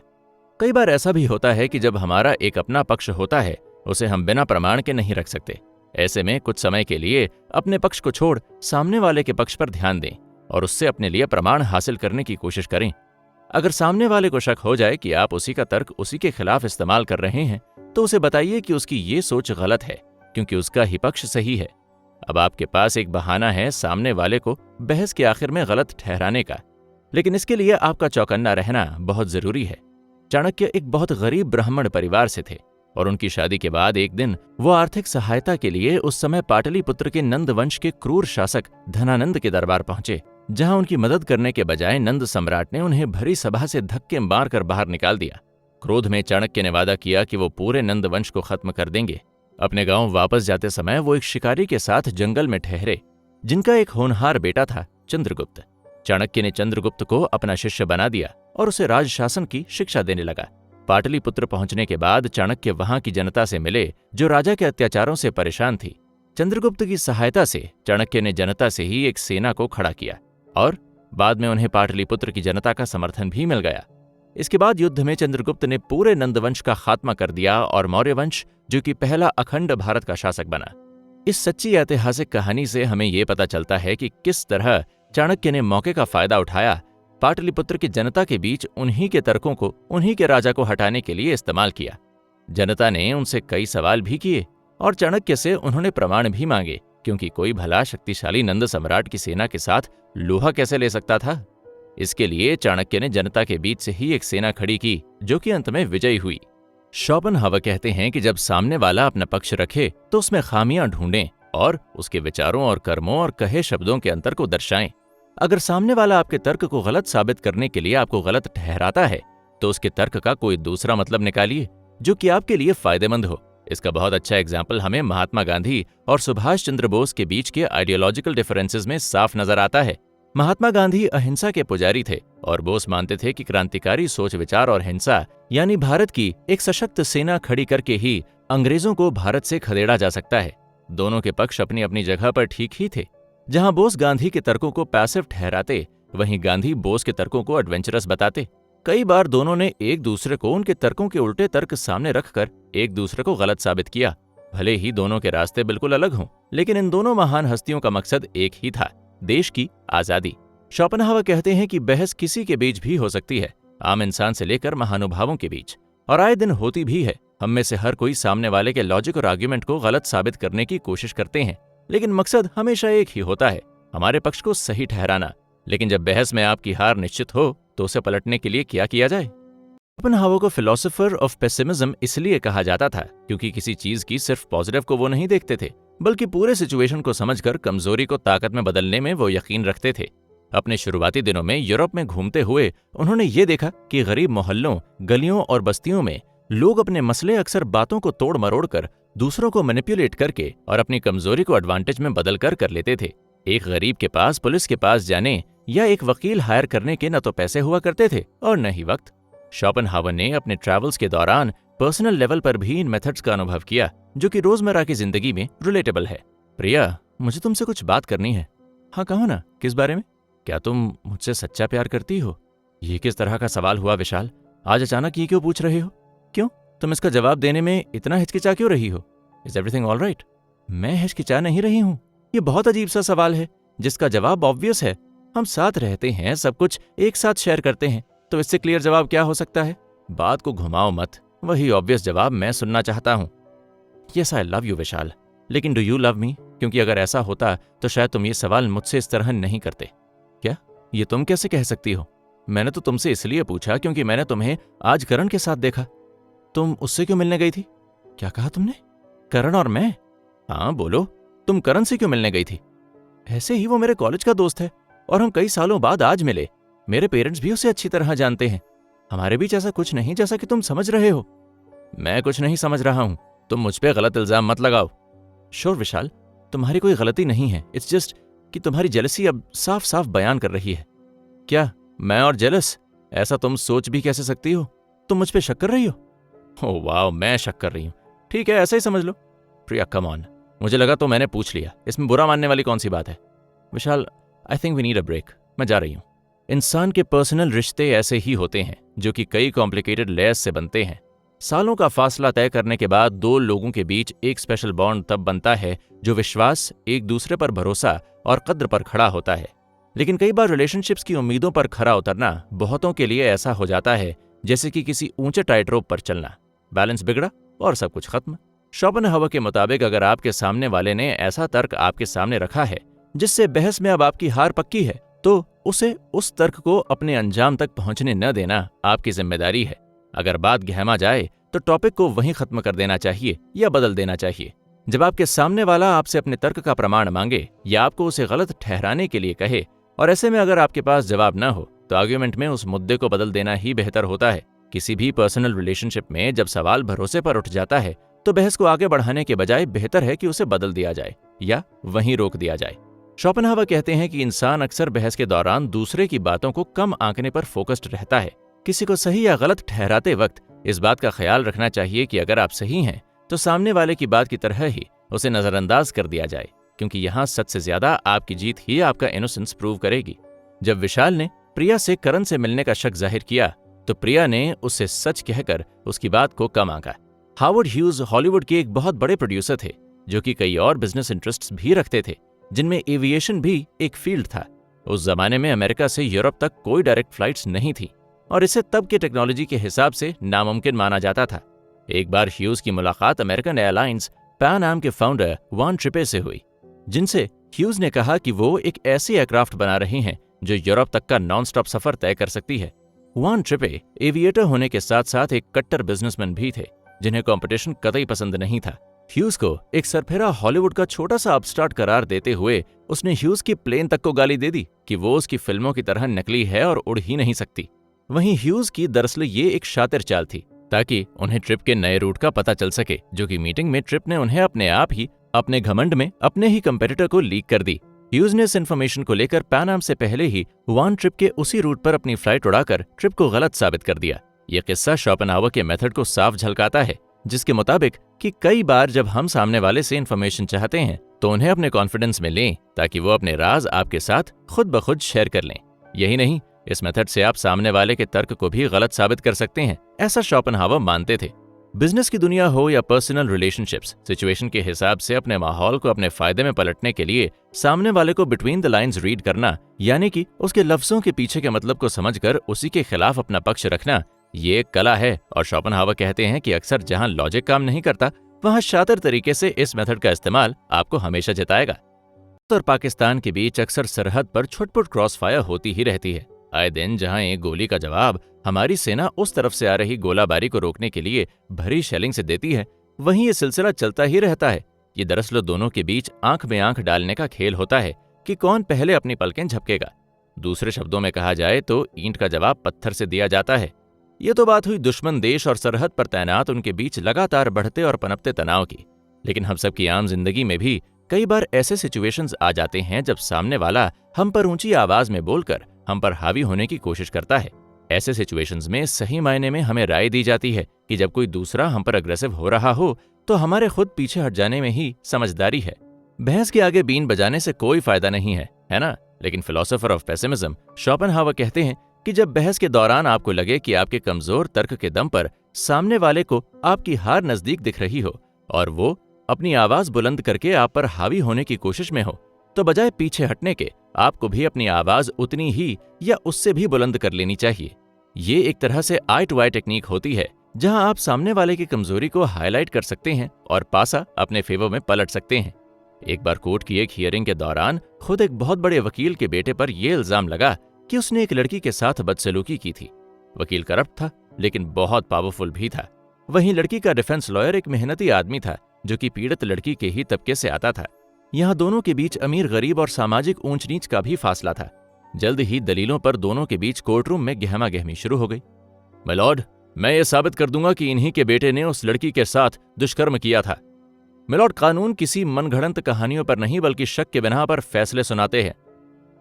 कई बार ऐसा भी होता है कि जब हमारा एक अपना पक्ष होता है उसे हम बिना प्रमाण के नहीं रख सकते। ऐसे में कुछ समय के लिए अपने पक्ष को छोड़ सामने वाले के पक्ष पर ध्यान दें और उससे अपने लिए प्रमाण हासिल करने की कोशिश करें। अगर सामने वाले को शक हो जाए कि आप उसी का तर्क उसी के खिलाफ इस्तेमाल कर रहे हैं तो उसे बताइए कि उसकी ये सोच गलत है, क्योंकि उसका ही पक्ष सही है। अब आपके पास एक बहाना है सामने वाले को बहस के आखिर में गलत ठहराने का, लेकिन इसके लिए आपका चौकन्ना रहना बहुत जरूरी है। चाणक्य एक बहुत गरीब ब्राह्मण परिवार से थे और उनकी शादी के बाद एक दिन वो आर्थिक सहायता के लिए उस समय पाटलिपुत्र के नंद वंश के क्रूर शासक धनानंद के दरबार पहुंचे, जहां उनकी मदद करने के बजाय नंद सम्राट ने उन्हें भरी सभा से धक्के मारकर बाहर निकाल दिया। क्रोध में चाणक्य ने वादा किया कि वो पूरे नंद वंश को खत्म कर देंगे। अपने गांव वापस जाते समय वो एक शिकारी के साथ जंगल में ठहरे, जिनका एक होनहार बेटा था, चंद्रगुप्त। चाणक्य ने चंद्रगुप्त को अपना शिष्य बना दिया और उसे राजशासन की शिक्षा देने लगा। पाटलिपुत्र पहुंचने के बाद चाणक्य वहां की जनता से मिले जो राजा के अत्याचारों से परेशान थी। चंद्रगुप्त की सहायता से चाणक्य ने जनता से ही एक सेना को खड़ा किया और बाद में उन्हें पाटलिपुत्र की जनता का समर्थन भी मिल गया। इसके बाद युद्ध में चंद्रगुप्त ने पूरे नंदवंश का खात्मा कर दिया और मौर्य वंश, जो कि पहला अखंड भारत का शासक बना। इस सच्ची ऐतिहासिक कहानी से हमें यह पता चलता है कि किस तरह चाणक्य ने मौके का फायदा उठाया, पाटलिपुत्र की जनता के बीच उन्हीं के तर्कों को उन्हीं के राजा को हटाने के लिए इस्तेमाल किया। जनता ने उनसे कई सवाल भी किए और चाणक्य से उन्होंने प्रमाण भी मांगे, क्योंकि कोई भला शक्तिशाली नंद सम्राट की सेना के साथ लोहा कैसे ले सकता था। इसके लिए चाणक्य ने जनता के बीच से ही एक सेना खड़ी की, जो कि अंत में विजयी हुई। शोपेनहावर कहते हैं कि जब सामने वाला अपना पक्ष रखे तो उसमें खामियां ढूंढें और उसके विचारों और कर्मों और कहे शब्दों के अंतर को दर्शाएं। अगर सामने वाला आपके तर्क को गलत साबित करने के लिए आपको गलत ठहराता है तो उसके तर्क का कोई दूसरा मतलब निकालिए जो कि आपके लिए फायदेमंद हो। इसका बहुत अच्छा एग्जाम्पल हमें महात्मा गांधी और सुभाष चंद्र बोस के बीच के आइडियोलॉजिकल डिफरेंसेस में साफ नजर आता है। महात्मा गांधी अहिंसा के पुजारी थे और बोस मानते थे कि क्रांतिकारी सोच विचार और हिंसा यानी भारत की एक सशक्त सेना खड़ी करके ही अंग्रेजों को भारत से खदेड़ा जा सकता है। दोनों के पक्ष अपनी अपनी जगह पर ठीक ही थे। जहां बोस गांधी के तर्कों को पैसिव ठहराते, वहीं गांधी बोस के तर्कों को एडवेंचरस बताते। कई बार दोनों ने एक दूसरे को उनके तर्कों के उल्टे तर्क सामने रखकर एक दूसरे को गलत साबित किया। भले ही दोनों के रास्ते बिल्कुल अलग हों, लेकिन इन दोनों महान हस्तियों का मकसद एक ही था, देश की आजादी। शोपेनहावर कहते हैं कि बहस किसी के बीच भी हो सकती है, आम इंसान से लेकर महानुभावों के बीच, और आए दिन होती भी है। हम में से हर कोई सामने वाले के लॉजिक और आर्ग्यूमेंट को गलत साबित करने की कोशिश करते हैं, लेकिन मकसद हमेशा एक ही होता है, हमारे पक्ष को सही ठहराना। लेकिन जब बहस में आपकी हार निश्चित हो तो उसे पलटने के लिए क्या किया जाए? शोपेनहावर को फिलोसोफर ऑफ पेसिमिज्म इसलिए कहा जाता था क्योंकि किसी चीज की सिर्फ पॉजिटिव को वो नहीं देखते थे, बल्कि पूरे सिचुएशन को समझकर कमजोरी को ताकत में बदलने में वो यकीन रखते थे। अपने शुरुआती दिनों में यूरोप में घूमते हुए उन्होंने ये देखा कि गरीब मोहल्लों, गलियों और बस्तियों में लोग अपने मसले अक्सर बातों को तोड़ मरोड़ कर, दूसरों को मैनिपुलेट करके और अपनी कमजोरी को एडवांटेज में बदल कर लेते थे। एक गरीब के पास पुलिस के पास जाने या एक वकील हायर करने के न तो पैसे हुआ करते थे और न ही वक्त। शोपेनहावर ने अपने ट्रैवल्स के दौरान पर्सनल लेवल पर भी इन मेथड्स का अनुभव किया, जो कि रोजमर्रा की जिंदगी में रिलेटेबल है। प्रिया, मुझे तुमसे कुछ बात करनी है। हाँ कहो ना, किस बारे में? क्या तुम मुझसे सच्चा प्यार करती हो? ये किस तरह का सवाल हुआ विशाल? आज अचानक ये क्यों पूछ रहे हो? क्यों, तुम इसका जवाब देने में इतना हिचकिचा क्यों रही हो? Is everything all right? मैं हिचकिचा नहीं रही हूँ। ये बहुत अजीब सा सवाल है जिसका जवाब ऑब्वियस है। हम साथ रहते हैं, सब कुछ एक साथ शेयर करते हैं, तो इससे क्लियर जवाब क्या हो सकता है? बात को घुमाओ मत, वही ऑब्वियस जवाब मैं सुनना चाहता हूँ। यस आई लव यू विशाल, लेकिन डू यू लव मी? क्योंकि अगर ऐसा होता तो शायद तुम ये सवाल मुझसे इस तरह नहीं करते। क्या? ये तुम कैसे कह सकती हो? मैंने तो तुमसे इसलिए पूछा क्योंकि मैंने तुम्हें आज करण के साथ देखा। तुम उससे क्यों मिलने गई थी? क्या कहा तुमने? करण और मैं? हाँ बोलो, तुम करण से क्यों मिलने गई थी? ऐसे ही, वो मेरे कॉलेज का दोस्त है और हम कई सालों बाद आज मिले। मेरे पेरेंट्स भी उसे अच्छी तरह जानते हैं। हमारे बीच ऐसा कुछ नहीं जैसा कि तुम समझ रहे हो। मैं कुछ नहीं समझ रहा हूं, तुम मुझ पे गलत इल्जाम मत लगाओ। श्योर विशाल, तुम्हारी कोई गलती नहीं है, इट्स जस्ट कि तुम्हारी जेलसी अब साफ साफ बयान कर रही है। क्या मैं और जेलस? ऐसा तुम सोच भी कैसे सकती हो? तुम मुझ पे शक कर रही हो? ओह वाह, मैं शक कर रही हूं। ठीक है, ऐसा ही समझ लो। प्रिया कम ऑन, मुझे लगा तो मैंने पूछ लिया, इसमें बुरा मानने वाली कौन सी बात है? Vishal, I think we need a break, मैं जा रही हूं। इंसान के पर्सनल रिश्ते ऐसे ही होते हैं जो कि कई कॉम्प्लिकेटेड लेयर्स से बनते हैं। सालों का फासला तय करने के बाद दो लोगों के बीच एक स्पेशल बॉन्ड तब बनता है जो विश्वास, एक दूसरे पर भरोसा और कद्र पर खड़ा होता है। लेकिन कई बार रिलेशनशिप्स की उम्मीदों पर खरा उतरना बहुतों के लिए ऐसा हो जाता है जैसे कि किसी ऊंचे टाइट रोप पर चलना। बैलेंस बिगड़ा और सब कुछ खत्म। शोपेनहावर के मुताबिक अगर आपके सामने वाले ने ऐसा तर्क आपके सामने रखा है जिससे बहस में अब आपकी हार पक्की है, तो उसे उस तर्क को अपने अंजाम तक पहुंचने न देना आपकी जिम्मेदारी है। अगर बात गहमा जाए तो टॉपिक को वहीं खत्म कर देना चाहिए या बदल देना चाहिए। जब आपके सामने वाला आपसे अपने तर्क का प्रमाण मांगे या आपको उसे गलत ठहराने के लिए कहे, और ऐसे में अगर आपके पास जवाब न हो, तो आर्ग्यूमेंट में उस मुद्दे को बदल देना ही बेहतर होता है। किसी भी पर्सनल रिलेशनशिप में जब सवाल भरोसे पर उठ जाता है तो बहस को आगे बढ़ाने के बजाय बेहतर है कि उसे बदल दिया जाए या वहीं रोक दिया जाए। शोपेनहावर कहते हैं कि इंसान अक्सर बहस के दौरान दूसरे की बातों को कम आंकने पर फोकस्ड रहता है। किसी को सही या गलत ठहराते वक्त इस बात का ख्याल रखना चाहिए कि अगर आप सही हैं तो सामने वाले की बात की तरह ही उसे नजरअंदाज कर दिया जाए, क्योंकि यहाँ सच से ज्यादा आपकी जीत ही आपका इनोसेंस प्रूव करेगी। जब विशाल ने प्रिया से करण से मिलने का शक जाहिर किया तो प्रिया ने उससे सच कहकर उसकी बात को कम आंका। हावर्ड ह्यूज हॉलीवुड के एक बहुत बड़े प्रोड्यूसर थे जो कि कई और बिजनेस इंटरेस्ट्स भी रखते थे, जिनमें एविएशन भी एक फील्ड था। उस जमाने में अमेरिका से यूरोप तक कोई डायरेक्ट फ्लाइट्स नहीं थी और इसे तब के टेक्नोलॉजी के हिसाब से नामुमकिन माना जाता था। एक बार ह्यूज की मुलाकात अमेरिकन एयरलाइंस पैन एम के फाउंडर वान ट्रिपे से हुई, जिनसे ह्यूज ने कहा कि वो एक ऐसी एयरक्राफ्ट बना रहे हैं जो यूरोप तक का नॉन स्टॉप सफर तय कर सकती है। वान ट्रिपे एविएटर होने के साथ साथ एक कट्टर बिजनेसमैन भी थे, जिन्हें कंपटीशन कतई पसंद नहीं था। ह्यूज को एक सरफेरा हॉलीवुड का छोटा सा अपस्टार्ट करार देते हुए उसने ह्यूज की प्लेन तक को गाली दे दी कि वो उसकी फिल्मों की तरह नकली है और उड़ ही नहीं सकती। वहीं ह्यूज की दरअसल ये एक शातिर चाल थी ताकि उन्हें ट्रिप के नए रूट का पता चल सके, जो कि मीटिंग में ट्रिप ने उन्हें अपने आप ही अपने घमंड में अपने ही कंपेटिटर को लीक कर दी। ह्यूज ने इस इन्फॉर्मेशन को लेकर पैन एम से पहले ही वुआन ट्रिप के उसी रूट पर अपनी फ्लाइट उड़ाकर ट्रिप को गलत साबित कर दिया। यह किस्सा शोपेनहावर के मेथड को साफ झलकाता है, जिसके मुताबिक कि कई बार जब हम सामने वाले से इन्फॉर्मेशन चाहते हैं तो उन्हें अपने कॉन्फिडेंस में लें ताकि वो अपने राज आपके साथ खुद ब खुद शेयर कर लें। यही नहीं, इस मेथड से आप सामने वाले के तर्क को भी गलत साबित कर सकते हैं, ऐसा शोपेनहावर मानते थे। बिजनेस की दुनिया हो या पर्सनल रिलेशनशिप्स, सिचुएशन के हिसाब से अपने माहौल को अपने फायदे में पलटने के लिए सामने वाले को बिटवीन द लाइंस रीड करना, यानी कि उसके लफ्जों के पीछे के मतलब को समझकर उसी के खिलाफ अपना पक्ष रखना, ये एक कला है। और शोपेनहावर कहते हैं कि अक्सर जहां लॉजिक काम नहीं करता वहां शातिर तरीके से इस मेथड का इस्तेमाल आपको हमेशा जिताएगा। और पाकिस्तान के बीच अक्सर सरहद पर छुटपुट क्रॉस फायर होती ही रहती है। आए दिन जहां एक गोली का जवाब हमारी सेना उस तरफ से आ रही गोलाबारी को रोकने के लिए भरी शेलिंग से देती है, वहीं ये सिलसिला चलता ही रहता है। ये दरअसल दोनों के बीच आंख में आंख डालने का खेल होता है कि कौन पहले अपनी पलकें झपकेगा। दूसरे शब्दों में कहा जाए तो ईंट का जवाब पत्थर से दिया जाता है। ये तो बात हुई दुश्मन देश और सरहद पर तैनात उनके बीच लगातार बढ़ते और पनपते तनाव की, लेकिन हम सबकी आम जिंदगी में भी कई बार ऐसे सिचुएशंस आ जाते हैं जब सामने वाला हम पर ऊंची आवाज में बोलकर हम पर हावी होने की कोशिश करता है। ऐसे सिचुएशंस में सही मायने में हमें राय दी जाती है कि जब कोई दूसरा हम पर अग्रेसिव हो रहा हो तो हमारे खुद पीछे हट जाने में ही समझदारी है। भैंस के आगे बीन बजाने से कोई फायदा नहीं है ना? लेकिन फिलोसोफर ऑफ पेसिमिज्म शोपेनहावर कहते हैं कि जब बहस के दौरान आपको लगे कि आपके कमजोर तर्क के दम पर सामने वाले को आपकी हार नजदीक दिख रही हो और वो अपनी आवाज बुलंद करके आप पर हावी होने की कोशिश में हो, तो बजाय पीछे हटने के आपको भी अपनी आवाज उतनी ही या उससे भी बुलंद कर लेनी चाहिए। ये एक तरह से आई टू आई टेक्निक होती है, जहां आप सामने वाले की कमजोरी को हाईलाइट कर सकते हैं और पासा अपने फेवर में पलट सकते हैं। एक बार कोर्ट की एक हियरिंग के दौरान खुद एक बहुत बड़े वकील के बेटे पर यह इल्जाम लगा कि उसने एक लड़की के साथ बदसलूकी की थी। वकील करप्ट था, लेकिन बहुत पावरफुल भी था। वहीं लड़की का डिफेंस लॉयर एक मेहनती आदमी था जो कि पीड़ित लड़की के ही तबके से आता था। यहाँ दोनों के बीच अमीर गरीब और सामाजिक ऊंच नीच का भी फासला था। जल्द ही दलीलों पर दोनों के बीच कोर्टरूम में गहमा गहमी शुरू हो गई। माय लॉर्ड, मैं ये साबित कर दूंगा कि इन्हीं के बेटे ने उस लड़की के साथ दुष्कर्म किया था। माय लॉर्ड, कानून किसी मनगढ़ंत कहानियों पर नहीं बल्कि शक के बिना पर फैसले सुनाते हैं।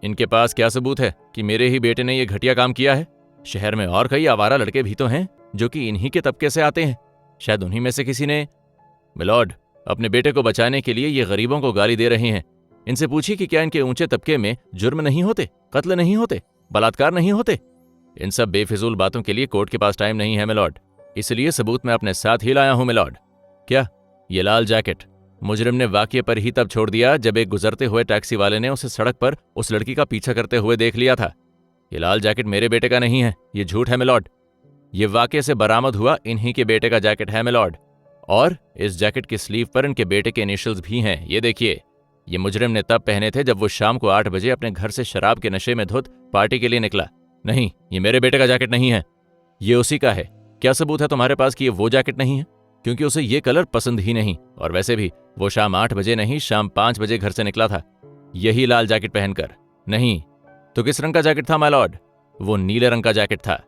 इनके पास क्या सबूत है कि मेरे ही बेटे ने यह घटिया काम किया है? शहर में और कई आवारा लड़के भी तो हैं जो कि इन्हीं के तबके से आते हैं। शायद उन्हीं में से किसी ने। मिलॉर्ड, अपने बेटे को बचाने के लिए ये गरीबों को गाली दे रहे हैं। इनसे पूछिए कि क्या इनके ऊंचे तबके में जुर्म नहीं होते, कत्ल नहीं होते, बलात्कार नहीं होते। इन सब बेफिजूल बातों के लिए कोर्ट के पास टाइम नहीं है मिलॉर्ड, इसलिए सबूत मैं अपने साथ ही लाया हूं मिलॉर्ड। क्या? ये लाल जैकेट मुजरिम ने वाकये पर ही तब छोड़ दिया जब एक गुजरते हुए टैक्सी वाले ने उसे सड़क पर उस लड़की का पीछा करते हुए देख लिया था। ये लाल जैकेट मेरे बेटे का नहीं है, ये झूठ है मिलॉर्ड। ये वाकये से बरामद हुआ इन्हीं के बेटे का जैकेट है मिलॉर्ड, और इस जैकेट की स्लीव पर इनके बेटे के इनिशियल्स भी हैं। ये देखिए, ये मुजरिम ने तब पहने थे जब वो शाम को 8 बजे अपने घर से शराब के नशे में धुत पार्टी के लिए निकला। नहीं, ये मेरे बेटे का जैकेट नहीं है, ये उसी का है। क्या सबूत है तुम्हारे पास कि ये वो जैकेट नहीं है? क्योंकि उसे ये कलर पसंद ही नहीं, और वैसे भी वो शाम 8 बजे नहीं, शाम 5 बजे घर से निकला था, यही लाल जैकेट पहनकर। नहीं तो किस रंग का जैकेट था माय लॉर्ड? वो नीले रंग का जैकेट था।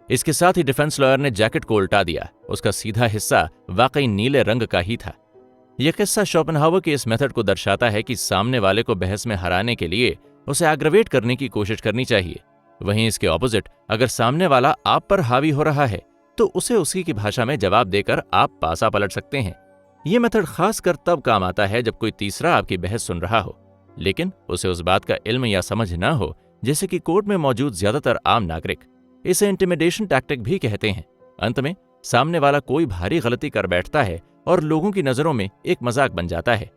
इसके साथ ही डिफेंस लॉयर ने जैकेट को उल्टा दिया, उसका सीधा हिस्सा वाकई नीले रंग का ही था। यह किस्सा शोपेनहावर के इस मेथड को दर्शाता है कि सामने वाले को बहस में हराने के लिए उसे एग्रवेट करने की कोशिश करनी चाहिए। वहीं इसके ऑपोजिट, अगर सामने वाला आप पर हावी हो रहा है तो उसे उसी की भाषा में जवाब देकर आप पासा पलट सकते हैं। यह मेथड खासकर तब काम आता है जब कोई तीसरा आपकी बहस सुन रहा हो, लेकिन उसे उस बात का इल्म या समझ न हो, जैसे कि कोर्ट में मौजूद ज्यादातर आम नागरिक। इसे इंटिमिडेशन टैक्टिक भी कहते हैं। अंत में सामने वाला कोई भारी गलती कर बैठता है और लोगों की नजरों में एक मजाक बन जाता है।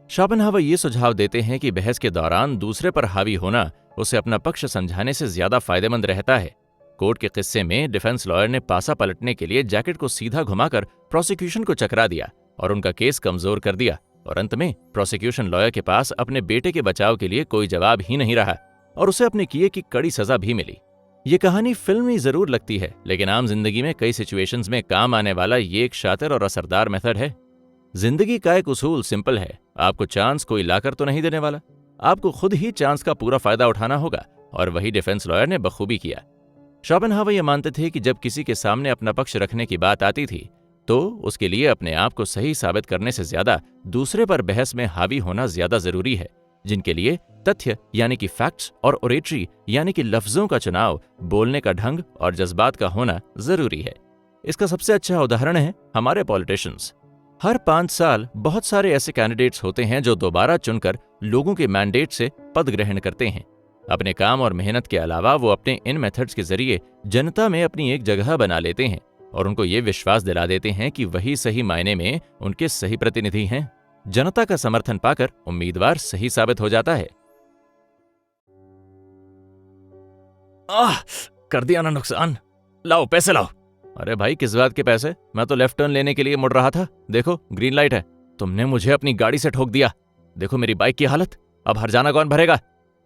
शोपेनहावर ये सुझाव देते हैं कि बहस के दौरान दूसरे पर हावी होना उसे अपना पक्ष समझाने से ज्यादा फायदेमंद रहता है। कोर्ट के किस्से में डिफेंस लॉयर ने पासा पलटने के लिए जैकेट को सीधा घुमाकर प्रोसिक्यूशन को चकरा दिया और उनका केस कमजोर कर दिया, और अंत में प्रोसिक्यूशन लॉयर के पास अपने बेटे के बचाव के लिए कोई जवाब ही नहीं रहा और उसे अपने किए की कड़ी सजा भी मिली। ये कहानी फिल्मी जरूर लगती है, लेकिन आम जिंदगी में कई सिचुएशंस में काम आने वाला ये एक शातिर और असरदार मेथड है। जिंदगी का एक उसूल सिंपल है, आपको चांस कोई लाकर तो नहीं देने वाला, आपको खुद ही चांस का पूरा फायदा उठाना होगा, और वही डिफेंस लॉयर ने बखूबी किया। शोपेनहावर ये मानते थे कि जब किसी के सामने अपना पक्ष रखने की बात आती थी तो उसके लिए अपने आप को सही साबित करने से ज्यादा दूसरे पर बहस में हावी होना ज्यादा जरूरी है, जिनके लिए तथ्य यानी कि फैक्ट्स और ओरेटरी यानी कि लफ्जों का चुनाव, बोलने का ढंग और जज्बात का होना जरूरी है। इसका सबसे अच्छा उदाहरण है हमारे पॉलिटिशियंस। हर 5 साल बहुत सारे ऐसे कैंडिडेट्स होते हैं जो दोबारा चुनकर लोगों के मैंडेट से पद ग्रहण करते हैं। अपने काम और मेहनत के अलावा वो अपने इन मेथड्स के जरिए जनता में अपनी एक जगह बना लेते हैं और उनको ये विश्वास दिला देते हैं कि वही सही मायने में उनके सही प्रतिनिधि हैं। जनता का समर्थन पाकर उम्मीदवार सही साबित हो जाता है। कर दिया ना नुकसान, लाओ पैसे लाओ। अरे भाई किस बात के पैसे, मैं तो लेफ्ट टर्न लेने के लिए मुड़ रहा था, देखो ग्रीन लाइट है, तुमने मुझे अपनी गाड़ी से ठोक दिया, देखो मेरी बाइक की हालत, अब हर्जाना कौन भरेगा।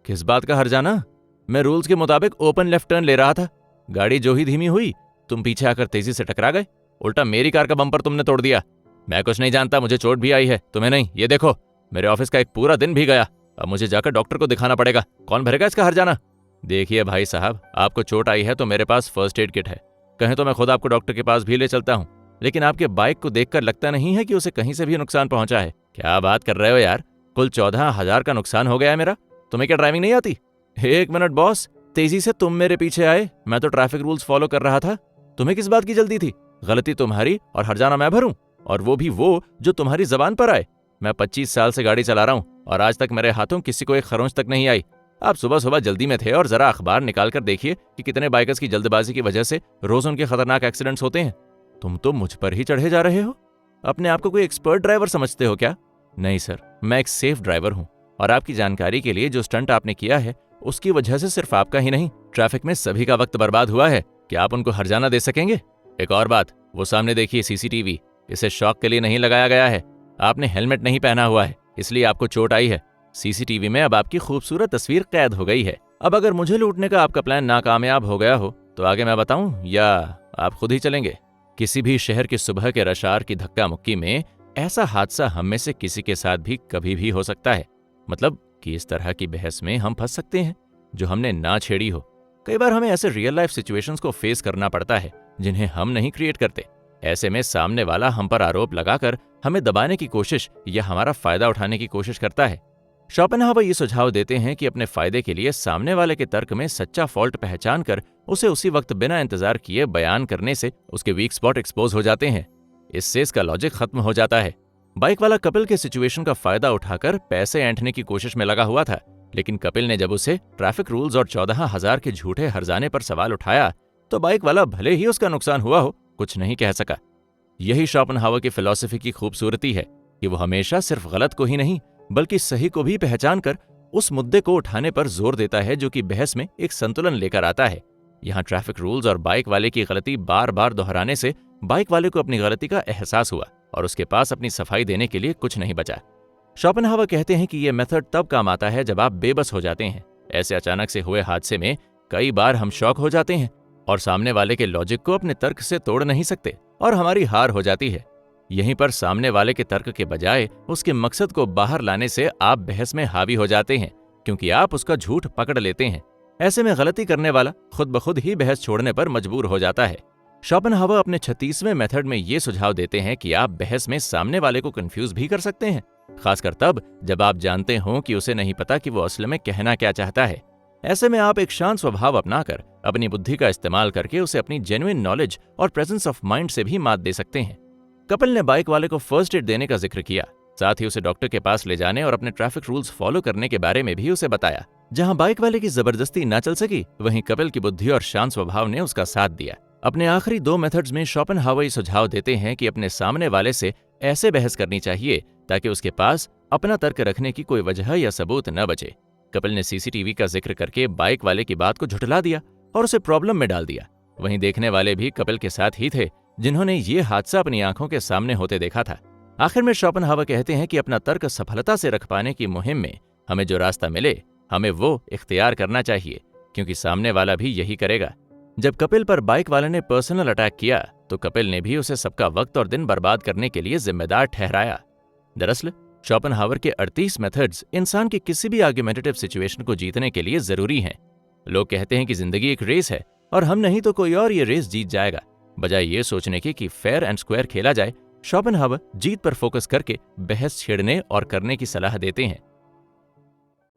किस बात का हर्जाना, मैं रूल्स के मुताबिक ओपन लेफ्ट टर्न ले रहा था, गाड़ी जो ही धीमी हुई तुम पीछे आकर तेजी से टकरा गए, उल्टा मेरी कार का बम्पर तुमने तोड़ दिया। मैं कुछ नहीं जानता, मुझे चोट भी आई है, तुम्हें नहीं, ये देखो मेरे ऑफिस का एक पूरा दिन भी गया, अब मुझे जाकर डॉक्टर को दिखाना पड़ेगा, कौन भरेगा इसका हर्जाना। देखिए भाई साहब, आपको चोट आई है तो मेरे पास फर्स्ट एड किट है, कहें तो मैं खुद आपको डॉक्टर के पास भी ले चलता हूँ, लेकिन आपके बाइक को देखकर लगता नहीं है कि उसे कहीं से भी नुकसान पहुंचा है। क्या बात कर रहे हो यार, कुल 14,000 का नुकसान हो गया है मेरा, तुम्हें क्या ड्राइविंग नहीं आती। 1 मिनट बॉस, तेजी से तुम मेरे पीछे आए, मैं तो ट्रैफिक रूल्स फॉलो कर रहा था, तुम्हें किस बात की जल्दी थी, गलती तुम्हारी और हर्जाना मैं भरूं, और वो भी वो जो तुम्हारी जबान पर आए। मैं 25 साल से गाड़ी चला रहा हूँ और आज तक मेरे हाथों किसी को एक खरोंच तक नहीं आई। आप सुबह सुबह जल्दी में थे और जरा अखबार निकाल कर देखिए कि कितने बाइकर्स की जल्दबाजी की वजह से रोज उनके खतरनाक एक्सीडेंट्स होते हैं। तुम तो मुझ पर ही चढ़े जा रहे हो, अपने आप को कोई एक्सपर्ट ड्राइवर समझते हो क्या। नहीं सर, मैं एक सेफ ड्राइवर हूँ, और आपकी जानकारी के लिए जो स्टंट आपने किया है उसकी वजह से सिर्फ आपका ही नहीं, ट्रैफिक में सभी का वक्त बर्बाद हुआ है। क्या आप उनको हर्जाना दे सकेंगे। एक और बात, वो सामने देखिए सीसीटीवी, इसे शॉक के लिए नहीं लगाया गया है, आपने हेलमेट नहीं पहना हुआ है, इसलिए आपको चोट आई है। सीसीटीवी में अब आपकी खूबसूरत तस्वीर कैद हो गई है। अब अगर मुझे लूटने का आपका प्लान नाकामयाब हो गया हो तो आगे मैं बताऊं या आप खुद ही चलेंगे। किसी भी शहर की सुबह के रशार की धक्का मुक्की में ऐसा हादसा हम में से किसी के साथ भी कभी भी हो सकता है, मतलब कि इस तरह की बहस में हम फंस सकते हैं जो हमने ना छेड़ी हो। कई बार हमें ऐसे रियल लाइफ सिचुएशंस को फेस करना पड़ता है जिन्हें हम नहीं क्रिएट करते। ऐसे में सामने वाला हम पर आरोप लगाकर हमें दबाने की कोशिश या हमारा फायदा उठाने की कोशिश करता है। शोपेनहावर ये सुझाव देते हैं कि अपने फायदे के लिए सामने वाले के तर्क में सच्चा फॉल्ट पहचान कर उसे उसी वक्त बिना इंतजार किए बयान करने से उसके वीक स्पॉट एक्सपोज हो जाते हैं। इससे इसका लॉजिक खत्म हो जाता है। बाइक वाला कपिल के सिचुएशन का फायदा उठाकर पैसे ऐंठने की कोशिश में लगा हुआ था, लेकिन कपिल ने जब उसे ट्रैफिक रूल्स और 14,000 के झूठे हर्जाने पर सवाल उठाया तो बाइक वाला भले ही उसका नुकसान हुआ हो, कुछ नहीं कह सका। यही शोपेनहावर की फिलॉसफी की खूबसूरती है कि वो हमेशा सिर्फ गलत को ही नहीं बल्कि सही को भी पहचान कर उस मुद्दे को उठाने पर जोर देता है जो कि बहस में एक संतुलन लेकर आता है। यहाँ ट्रैफिक रूल्स और बाइक वाले की गलती बार बार दोहराने से बाइक वाले को अपनी गलती का एहसास हुआ और उसके पास अपनी सफाई देने के लिए कुछ नहीं बचा। शोपेनहावर कहते हैं कि यह मेथड तब काम आता है जब आप बेबस हो जाते हैं। ऐसे अचानक से हुए हादसे में कई बार हम शॉक हो जाते हैं और सामने वाले के लॉजिक को अपने तर्क से तोड़ नहीं सकते और हमारी हार हो जाती है। यहीं पर सामने वाले के तर्क के बजाय उसके मकसद को बाहर लाने से आप बहस में हावी हो जाते हैं, क्योंकि आप उसका झूठ पकड़ लेते हैं। ऐसे में गलती करने वाला खुद ब खुद ही बहस छोड़ने पर मजबूर हो जाता है। शोपेनहावर अपने 36वें मेथड में ये सुझाव देते हैं कि आप बहस में सामने वाले को कंफ्यूज भी कर सकते हैं, खासकर तब जब आप जानते हो कि उसे नहीं पता कि वो असल में कहना क्या चाहता है। ऐसे में आप एक शांत स्वभाव अपनाकर अपनी बुद्धि का इस्तेमाल करके उसे अपनी जेन्युइन नॉलेज और प्रेजेंस ऑफ माइंड से भी मात दे सकते हैं। कपिल ने बाइक वाले को फर्स्ट एड देने का जिक्र किया, साथ ही उसे डॉक्टर के पास ले जाने और अपने ट्रैफिक रूल्स फॉलो करने के बारे में भी उसे बताया। जहां बाइक वाले की जबरदस्ती ना चल सकी, वहीं कपिल की बुद्धि और शांत स्वभाव ने उसका साथ दिया। अपने आखिरी 2 मेथड्स में शोपेनहावर सुझाव देते हैं कि अपने सामने वाले से ऐसे बहस करनी चाहिए ताकि उसके पास अपना तर्क रखने की कोई वजह या सबूत न बचे। कपिल ने सीसीटीवी का जिक्र करके बाइक वाले की बात को झुठला दिया और उसे प्रॉब्लम में डाल दिया। वहीं देखने वाले भी कपिल के साथ ही थे जिन्होंने ये हादसा अपनी आंखों के सामने होते देखा था। आखिर में शोपेनहावर कहते हैं कि अपना तर्क सफलता से रख पाने की मुहिम में हमें जो रास्ता मिले हमें वो इख्तियार करना चाहिए, क्योंकि सामने वाला भी यही करेगा। जब कपिल पर बाइक वाले ने पर्सनल अटैक किया तो कपिल ने भी उसे सबका वक्त और दिन बर्बाद करने के लिए जिम्मेदार ठहराया। दरअसल शोपेनहावर के 38 मेथड्स इंसान की किसी भी आर्ग्यूमेंटेटिव सिचुएशन को जीतने के लिए जरूरी हैं। लोग कहते हैं कि जिंदगी एक रेस है और हम नहीं तो कोई और ये रेस जीत जाएगा। बजाय ये सोचने के कि फेयर एंड स्क्वायर खेला जाए, शोपेनहावर जीत पर फोकस करके बहस छेड़ने और करने की सलाह देते हैं।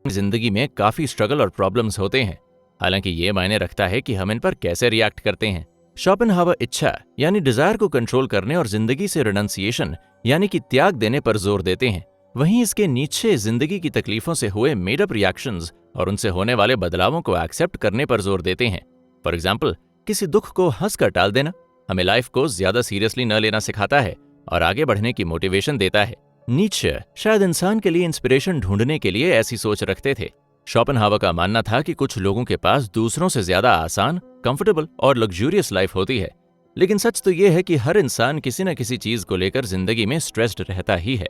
जिंदगी में काफी स्ट्रगल और प्रॉब्लम्स होते हैं, हालांकि ये मायने रखता है कि हम इन पर कैसे रिएक्ट करते हैं। शोपेनहावर इच्छा यानी डिजायर को कंट्रोल करने और जिंदगी से रिनंसिएशन यानी कि त्याग देने पर जोर देते हैं। वहीं इसके नीचे जिंदगी की तकलीफों से हुए मेड अप रिएक्शंस और उनसे होने वाले बदलावों को एक्सेप्ट करने पर जोर देते हैं। फॉर एग्जाम्पल, किसी दुख को हंसकर टाल देना हमें लाइफ को ज्यादा सीरियसली न लेना सिखाता है और आगे बढ़ने की मोटिवेशन देता है। नीत्शे शायद इंसान के लिए इंस्पिरेशन ढूंढने के लिए ऐसी सोच रखते थे। शोपेनहावर का मानना था कि कुछ लोगों के पास दूसरों से ज्यादा आसान, कंफर्टेबल और लग्जूरियस लाइफ होती है, लेकिन सच तो यह है कि हर इंसान किसी न किसी चीज को लेकर जिंदगी में स्ट्रेस्ड रहता ही है।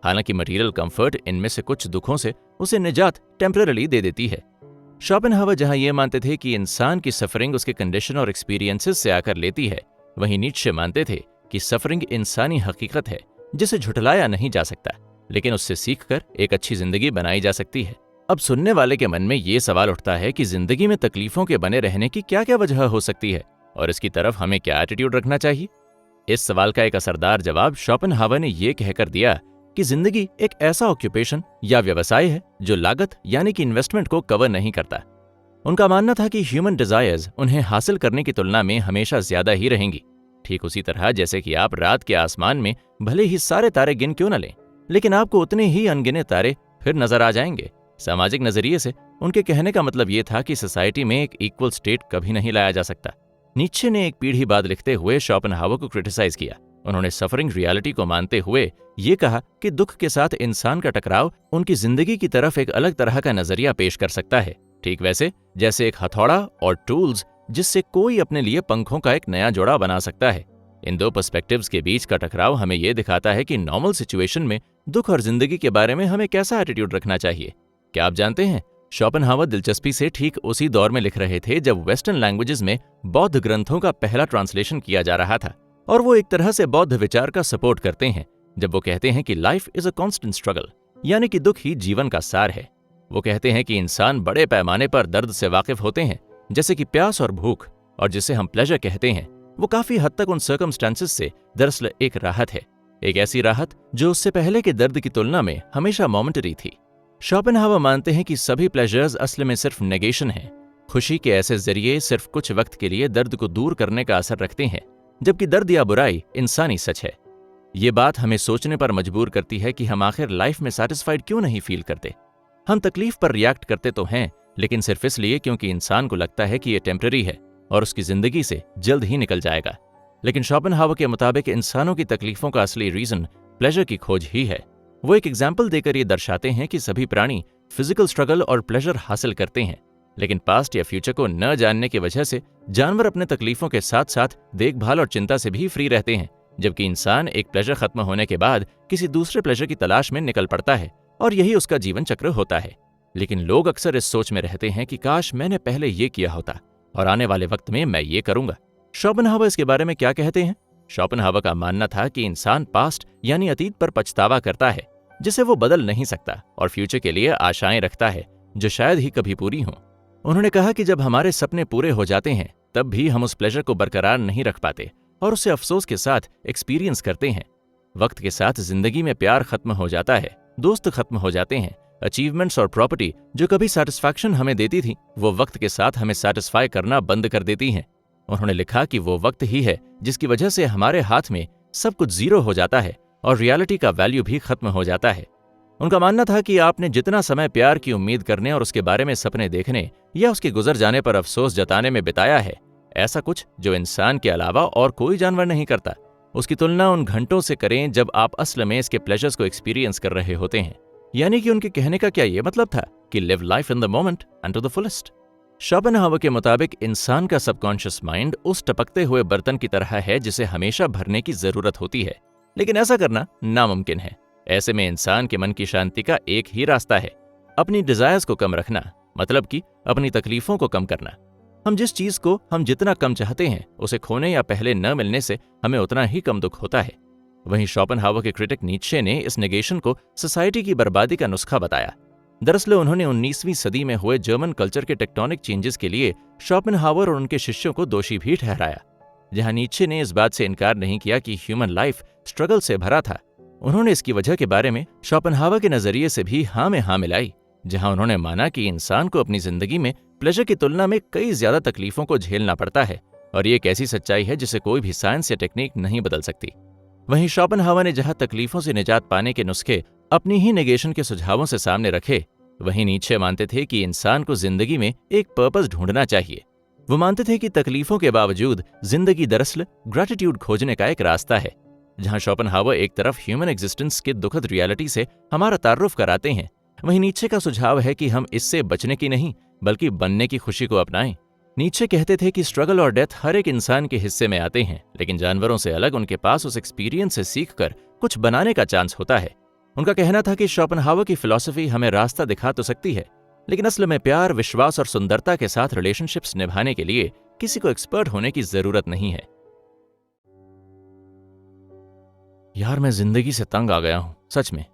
हालांकि मटेरियल कंफर्ट इनमें से कुछ दुखों से उसे निजात टेम्पररी दे देती है। शोपेनहावर जहां ये मानते थे कि इंसान की सफरिंग उसके कंडीशन और एक्सपीरियंसेस से आकर लेती है, वहीं नीत्शे मानते थे कि सफरिंग इंसानी हकीकत है जिसे झुठलाया नहीं जा सकता, लेकिन उससे सीखकर एक अच्छी जिंदगी बनाई जा सकती है। अब सुनने वाले के मन में ये सवाल उठता है कि जिंदगी में तकलीफों के बने रहने की क्या क्या वजह हो सकती है और इसकी तरफ हमें क्या एटीट्यूड रखना चाहिए। इस सवाल का एक असरदार जवाब शोपेनहावर ने यह कहकर दिया कि जिंदगी एक ऐसा ऑक्यूपेशन या व्यवसाय है जो लागत यानी कि इन्वेस्टमेंट को कवर नहीं करता। उनका मानना था कि ह्यूमन डिजायर्स उन्हें हासिल करने की तुलना में हमेशा ज्यादा ही रहेंगी। ठीक उसी तरह जैसे कि आप रात के आसमान में भले ही सारे तारे गिन क्यों न लें, लेकिन आपको उतने ही अनगिने तारे फिर नजर आ जाएंगे। सामाजिक नजरिए से उनके कहने का मतलब ये था कि सोसाइटी में एक इक्वल स्टेट कभी नहीं लाया जा सकता। नीत्शे ने एक पीढ़ी बाद लिखते हुए शोपेनहावर को क्रिटिसाइज किया। उन्होंने सफरिंग रियलिटी को मानते हुए ये कहा कि दुख के साथ इंसान का टकराव उनकी जिंदगी की तरफ एक अलग तरह का नजरिया पेश कर सकता है, ठीक वैसे जैसे एक हथौड़ा और टूल्स जिससे कोई अपने लिए पंखों का एक नया जोड़ा बना सकता है। इन दो पर्सपेक्टिव्स के बीच का टकराव हमें यह दिखाता है कि नॉर्मल सिचुएशन में दुख और जिंदगी के बारे में हमें कैसा एटीट्यूड रखना चाहिए। क्या आप जानते हैं, शोपेनहावर दिलचस्पी से ठीक उसी दौर में लिख रहे थे जब वेस्टर्न लैंग्वेजेस में बौद्ध ग्रंथों का पहला ट्रांसलेशन किया जा रहा था, और वो एक तरह से बौद्ध विचार का सपोर्ट करते हैं जब वो कहते हैं कि life is a constant struggle, यानी कि दुख ही जीवन का सार है। वो कहते हैं कि इंसान बड़े पैमाने पर दर्द से वाकिफ होते हैं, जैसे कि प्यास और भूख, और जिसे हम प्लेजर कहते हैं वो काफी हद तक उन सर्कमस्टेंसेस से दरअसल एक राहत है, एक ऐसी राहत जो उससे पहले के दर्द की तुलना में हमेशा मोमेंटरी थी। शोपेनहावर मानते हैं कि सभी प्लेजर्स असल में सिर्फ नेगेशन हैं। खुशी के ऐसे जरिए सिर्फ कुछ वक्त के लिए दर्द को दूर करने का असर रखते हैं, जबकि दर्द या बुराई इंसानी सच है। ये बात हमें सोचने पर मजबूर करती है कि हम आखिर लाइफ में सैटिस्फाइड क्यों नहीं फील करते। हम तकलीफ पर रिएक्ट करते तो हैं, लेकिन सिर्फ इसलिए क्योंकि इंसान को लगता है कि ये टेम्पररी है और उसकी जिंदगी से जल्द ही निकल जाएगा। लेकिन शोपेनहावर के मुताबिक इंसानों की तकलीफों का असली रीजन प्लेजर की खोज ही है। वो एक एग्जाम्पल देकर ये दर्शाते हैं कि सभी प्राणी फिजिकल स्ट्रगल और प्लेजर हासिल करते हैं, लेकिन पास्ट या फ्यूचर को न जानने की वजह से जानवर अपने तकलीफों के साथ साथ देखभाल और चिंता से भी फ्री रहते हैं, जबकि इंसान एक प्लेजर खत्म होने के बाद किसी दूसरे प्लेजर की तलाश में निकल पड़ता है, और यही उसका जीवन चक्र होता है। लेकिन लोग अक्सर इस सोच में रहते हैं कि काश मैंने पहले ये किया होता और आने वाले वक्त में मैं ये करूंगा। शोपेनहावर इसके बारे में क्या कहते हैं? शोपेनहावर का मानना था कि इंसान पास्ट यानी अतीत पर पछतावा करता है जिसे वो बदल नहीं सकता, और फ्यूचर के लिए आशाएं रखता है जो शायद ही कभी पूरी हों। उन्होंने कहा कि जब हमारे सपने पूरे हो जाते हैं तब भी हम उस प्लेजर को बरकरार नहीं रख पाते और उसे अफसोस के साथ एक्सपीरियंस करते हैं। वक्त के साथ जिंदगी में प्यार खत्म हो जाता है, दोस्त खत्म हो जाते हैं, अचीवमेंट्स और प्रॉपर्टी जो कभी सेटिस्फैक्शन हमें देती थी वो वक्त के साथ हमें सेटिस्फाई करना बंद कर देती हैं। उन्होंने लिखा कि वो वक्त ही है जिसकी वजह से हमारे हाथ में सब कुछ जीरो हो जाता है और रियलिटी का वैल्यू भी खत्म हो जाता है। उनका मानना था कि आपने जितना समय प्यार की उम्मीद करने और उसके बारे में सपने देखने या उसके गुजर जाने पर अफसोस जताने में बिताया है, ऐसा कुछ जो इंसान के अलावा और कोई जानवर नहीं करता, उसकी तुलना उन घंटों से करें जब आप असल में इसके प्लेजर्स को एक्सपीरियंस कर रहे होते हैं। यानी कि उनके कहने का क्या ये मतलब था कि live life in the moment and to the fullest. Schopenhauer के मुताबिक इंसान का सबकॉन्शियस माइंड उस टपकते हुए बर्तन की तरह है जिसे हमेशा भरने की जरूरत होती है, लेकिन ऐसा करना नामुमकिन है। ऐसे में इंसान के मन की शांति का एक ही रास्ता है, अपनी डिजायर्स को कम रखना, मतलब कि अपनी तकलीफों को कम करना। हम जिस चीज को हम जितना कम चाहते हैं उसे खोने या पहले न मिलने से हमें उतना ही कम दुख होता है। वहीं शोपेनहावर के क्रिटिक नीत्शे ने इस नेगेशन को सोसाइटी की बर्बादी का नुस्खा बताया। दरअसल उन्होंने 19वीं सदी में हुए जर्मन कल्चर के टेक्टोनिक चेंजेस के लिए शोपेनहावर और उनके शिष्यों को दोषी भी ठहराया। जहां नीत्शे ने इस बात से इनकार नहीं किया कि ह्यूमन लाइफ स्ट्रगल से भरा था, उन्होंने इसकी वजह के बारे में शोपेनहावर के नजरिए से भी हाँ में हाँ मिलाई, जहां उन्होंने माना कि इंसान को अपनी जिंदगी में प्लेजर की तुलना में कई ज्यादा तकलीफों को झेलना पड़ता है और ये एक ऐसी सच्चाई है जिसे कोई भी साइंस या टेक्निक नहीं बदल सकती। वहीं शोपेनहावर ने जहां तकलीफों से निजात पाने के नुस्खे अपनी ही नेगेशन के सुझावों से सामने रखे, वहीं नीत्शे मानते थे कि इंसान को जिंदगी में एक पर्पस ढूंढना चाहिए। वो मानते थे कि तकलीफों के बावजूद जिंदगी दरअसल ग्रैटिट्यूड खोजने का एक रास्ता है। जहां शोपेनहावर एक तरफ ह्यूमन एग्जिस्टेंस के दुखद रियलिटी से हमारा तारुफ कराते हैं, वहीं नीत्शे का सुझाव है कि हम इससे बचने की नहीं बल्कि बनने की खुशी को अपनाएं। नीत्शे कहते थे कि स्ट्रगल और डेथ हर एक इंसान के हिस्से में आते हैं, लेकिन जानवरों से अलग उनके पास उस एक्सपीरियंस से सीखकर कुछ बनाने का चांस होता है। उनका कहना था कि शोपेनहावर की फिलॉसफी हमें रास्ता दिखा तो सकती है, लेकिन असल में प्यार, विश्वास और सुंदरता के साथ रिलेशनशिप्स निभाने के लिए किसी को एक्सपर्ट होने की जरूरत नहीं है। यार मैं जिंदगी से तंग आ गया हूं, सच में।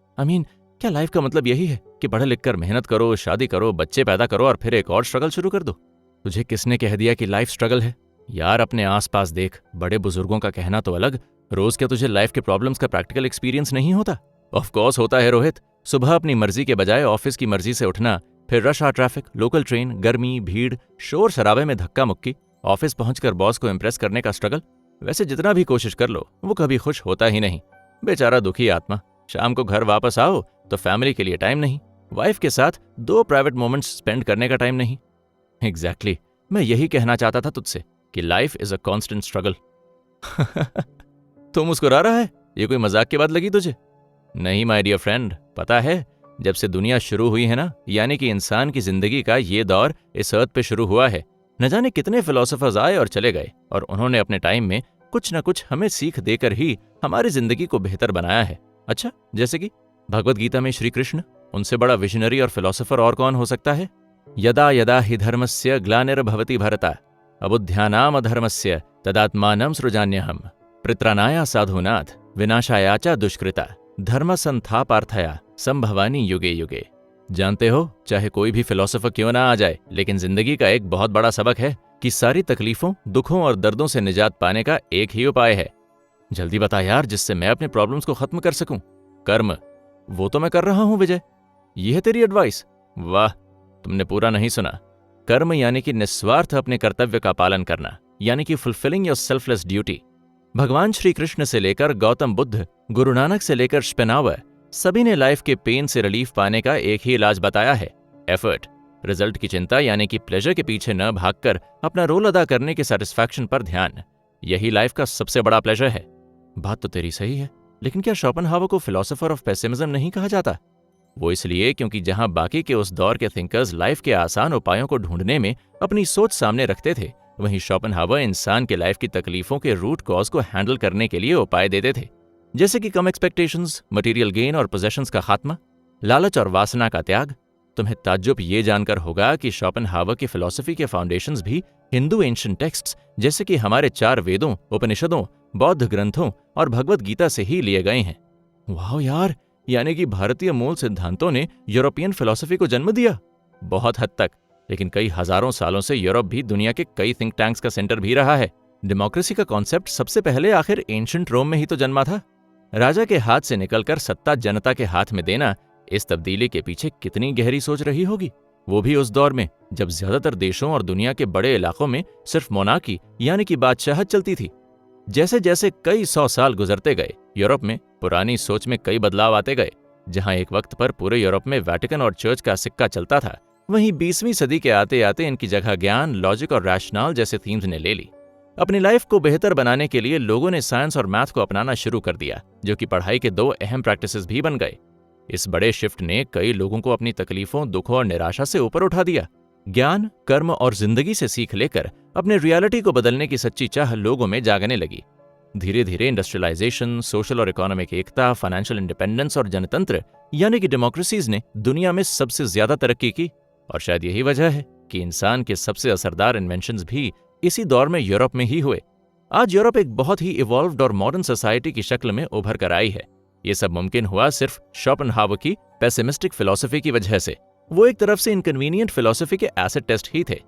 क्या लाइफ का मतलब यही है कि पढ़ लिख कर मेहनत करो, शादी करो, बच्चे पैदा करो और फिर एक और स्ट्रगल शुरू कर दो? तुझे किसने कह दिया कि लाइफ स्ट्रगल है? यार अपने आसपास देख, बड़े बुजुर्गों का कहना तो अलग, रोज क्या तुझे लाइफ के प्रॉब्लम्स का प्रैक्टिकल एक्सपीरियंस नहीं होता? ऑफ कोर्स होता है रोहित। सुबह अपनी मर्जी के बजाय ऑफिस की मर्जी से उठना, फिर rush hour traffic, local train, गर्मी, भीड़, शोर शराबे में धक्का मुक्की, ऑफिस पहुंचकर बॉस को इम्प्रेस करने का स्ट्रगल। वैसे जितना भी कोशिश कर लो वो कभी खुश होता ही नहीं। बेचारा दुखी आत्मा। शाम को घर वापस आओ तो फैमिली के लिए टाइम नहीं, वाइफ के साथ 2 प्राइवेट मोमेंट्स स्पेंड करने का टाइम नहीं। एग्जैक्टली, मैं यही कहना चाहता था तुझसे कि life is a constant struggle. तू मुस्कुरा रहा है? ये कोई मजाक की बात लगी तुझे? नहीं माय डियर फ्रेंड, पता है जब से दुनिया शुरू हुई है ना, यानी कि इंसान की जिंदगी का ये दौर इस अर्थ पे शुरू हुआ है, न जाने कितने फिलोसोफर्स आए और चले गए और उन्होंने अपने टाइम में कुछ न कुछ हमें सीख देकर ही हमारी जिंदगी को बेहतर बनाया है। अच्छा, जैसे कि भगवत गीता में श्री कृष्ण, उनसे बड़ा विजनरी और फिलोसोफर और कौन हो सकता है? यदा यदा हि धर्मस्य ग्लानिर्भवति भरता अबुद्ध्यानाम अधर्मस्य तदात्मानं सृजान्यहम् पित्राणाय साधूनाथ विनाशाय च दुष्कृता धर्म संस्थापार्थया संभवानी युगे युगे। जानते हो, चाहे कोई भी फिलोसोफर क्यों ना आ जाए, लेकिन जिंदगी का एक बहुत बड़ा सबक है कि सारी तकलीफों, दुखों और दर्दों से निजात पाने का एक ही उपाय है। जल्दी बता यार, जिससे मैं अपने प्रॉब्लम्स को खत्म कर सकूं। कर्म। वो तो मैं कर रहा हूं विजय। ये है तेरी एडवाइस? वाह, तुमने पूरा नहीं सुना। कर्म यानी कि निस्वार्थ अपने कर्तव्य का पालन करना, यानी कि फुलफिलिंग योर सेल्फलेस ड्यूटी। भगवान श्री कृष्ण से लेकर गौतम बुद्ध, गुरु नानक से लेकर स्पेनावर, सभी ने लाइफ के पेन से रिलीफ पाने का एक ही इलाज बताया है, एफर्ट। रिजल्ट की चिंता यानी कि प्लेजर के पीछे न भागकर अपना रोल अदा करने के सेटिस्फैक्शन पर ध्यान, यही लाइफ का सबसे बड़ा प्लेजर है। बात तो तेरी सही है, लेकिन क्या शोपेनहावर को फिलोसोफर ऑफ पेसिमिज्म नहीं कहा जाता? वो इसलिए क्योंकि जहां बाकी के उस दौर के थिंकर्स लाइफ के आसान उपायों को ढूंढने में अपनी सोच सामने रखते थे, वहीं शोपेनहावर इंसान के लाइफ की तकलीफों के रूट कॉज को हैंडल करने के लिए उपाय देते थे, जैसे कि कम एक्सपेक्टेशंस, मटेरियल गेन और पोजेशंस का खात्मा, लालच और वासना का त्याग। तुम्हें ताज्जुब ये जानकर होगा कि शोपेनहावर की फिलॉसफी के फाउंडेशंस भी हिंदू एंशिएंट टेक्स्ट्स जैसे कि हमारे 4 वेदों, उपनिषदों, बौद्ध ग्रंथों और भगवत गीता से ही लिए गए हैं। वाह यार, यानी कि भारतीय मूल सिद्धांतों ने यूरोपियन फिलॉसफी को जन्म दिया। बहुत हद तक, लेकिन कई हजारों सालों से यूरोप भी दुनिया के कई थिंक टैंक्स का सेंटर भी रहा है। डेमोक्रेसी का कॉन्सेप्ट सबसे पहले आखिर एंशिएंट रोम में ही तो जन्मा था। राजा के हाथ से निकलकर सत्ता जनता के हाथ में देना, इस तब्दीली के पीछे कितनी गहरी सोच रही होगी, वो भी उस दौर में जब ज्यादातर देशों और दुनिया के बड़े इलाकों में सिर्फ मोनार्की यानी कि बादशाहत चलती थी। जैसे जैसे कई 100 साल गुजरते गए, यूरोप में पुरानी सोच में कई बदलाव आते गए। जहां एक वक्त पर पूरे यूरोप में वैटिकन और चर्च का सिक्का चलता था, वहीं 20वीं सदी के आते आते इनकी जगह ज्ञान, लॉजिक और रैशनल जैसे थीम्स ने ले ली। अपनी लाइफ को बेहतर बनाने के लिए लोगों ने साइंस और मैथ को अपनाना शुरू कर दिया, जो कि पढ़ाई के 2 अहम प्रैक्टिसेस भी बन गए। इस बड़े शिफ्ट ने कई लोगों को अपनी तकलीफों, दुखों और निराशा से ऊपर उठा दिया। ज्ञान, कर्म और जिंदगी से सीख लेकर अपने रियलिटी को बदलने की सच्ची चाह लोगों में जागने लगी। धीरे धीरे इंडस्ट्रियलाइजेशन, सोशल और इकोनॉमिक एकता, फाइनेंशियल इंडिपेंडेंस और जनतंत्र यानी कि डेमोक्रेसीज ने दुनिया में सबसे ज्यादा तरक्की की। और शायद यही वजह है कि इंसान के सबसे असरदार इन्वेंशंस भी इसी दौर में यूरोप में ही हुए। आज यूरोप एक बहुत ही इवॉल्व्ड और मॉडर्न सोसाइटी की शक्ल में उभर कर आई है। ये सब मुमकिन हुआ सिर्फ शोपेनहावर की पेसिमिस्टिक फिलॉसफी की वजह से। वो एक तरफ से इनकन्वीनियंट फिलॉसफी के एसिड टेस्ट ही थे।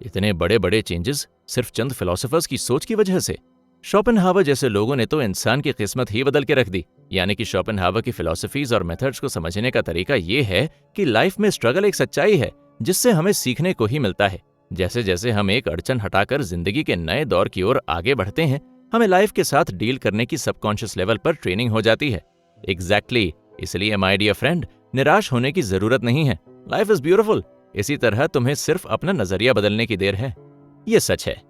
इतने बड़े बड़े चेंजेस सिर्फ चंद फिलोसोफर्स की सोच की वजह से। शोपेनहावर जैसे लोगों ने तो इंसान की किस्मत ही बदल के रख दी। यानी कि शोपेनहावर की फिलॉसफीज और मेथड्स को समझने का तरीका ये है कि लाइफ में स्ट्रगल एक सच्चाई है जिससे हमें सीखने को ही मिलता है। जैसे जैसे हम एक अड़चन हटाकर जिंदगी के नए दौर की ओर आगे बढ़ते हैं, हमें लाइफ के साथ डील करने की सबकॉन्शियस लेवल पर ट्रेनिंग हो जाती है। एग्जैक्टली इसलिए माय डियर फ्रेंड, निराश होने की जरूरत नहीं है। Life is beautiful. इसी तरह तुम्हें सिर्फ अपना नजरिया बदलने की देर है। ये सच है।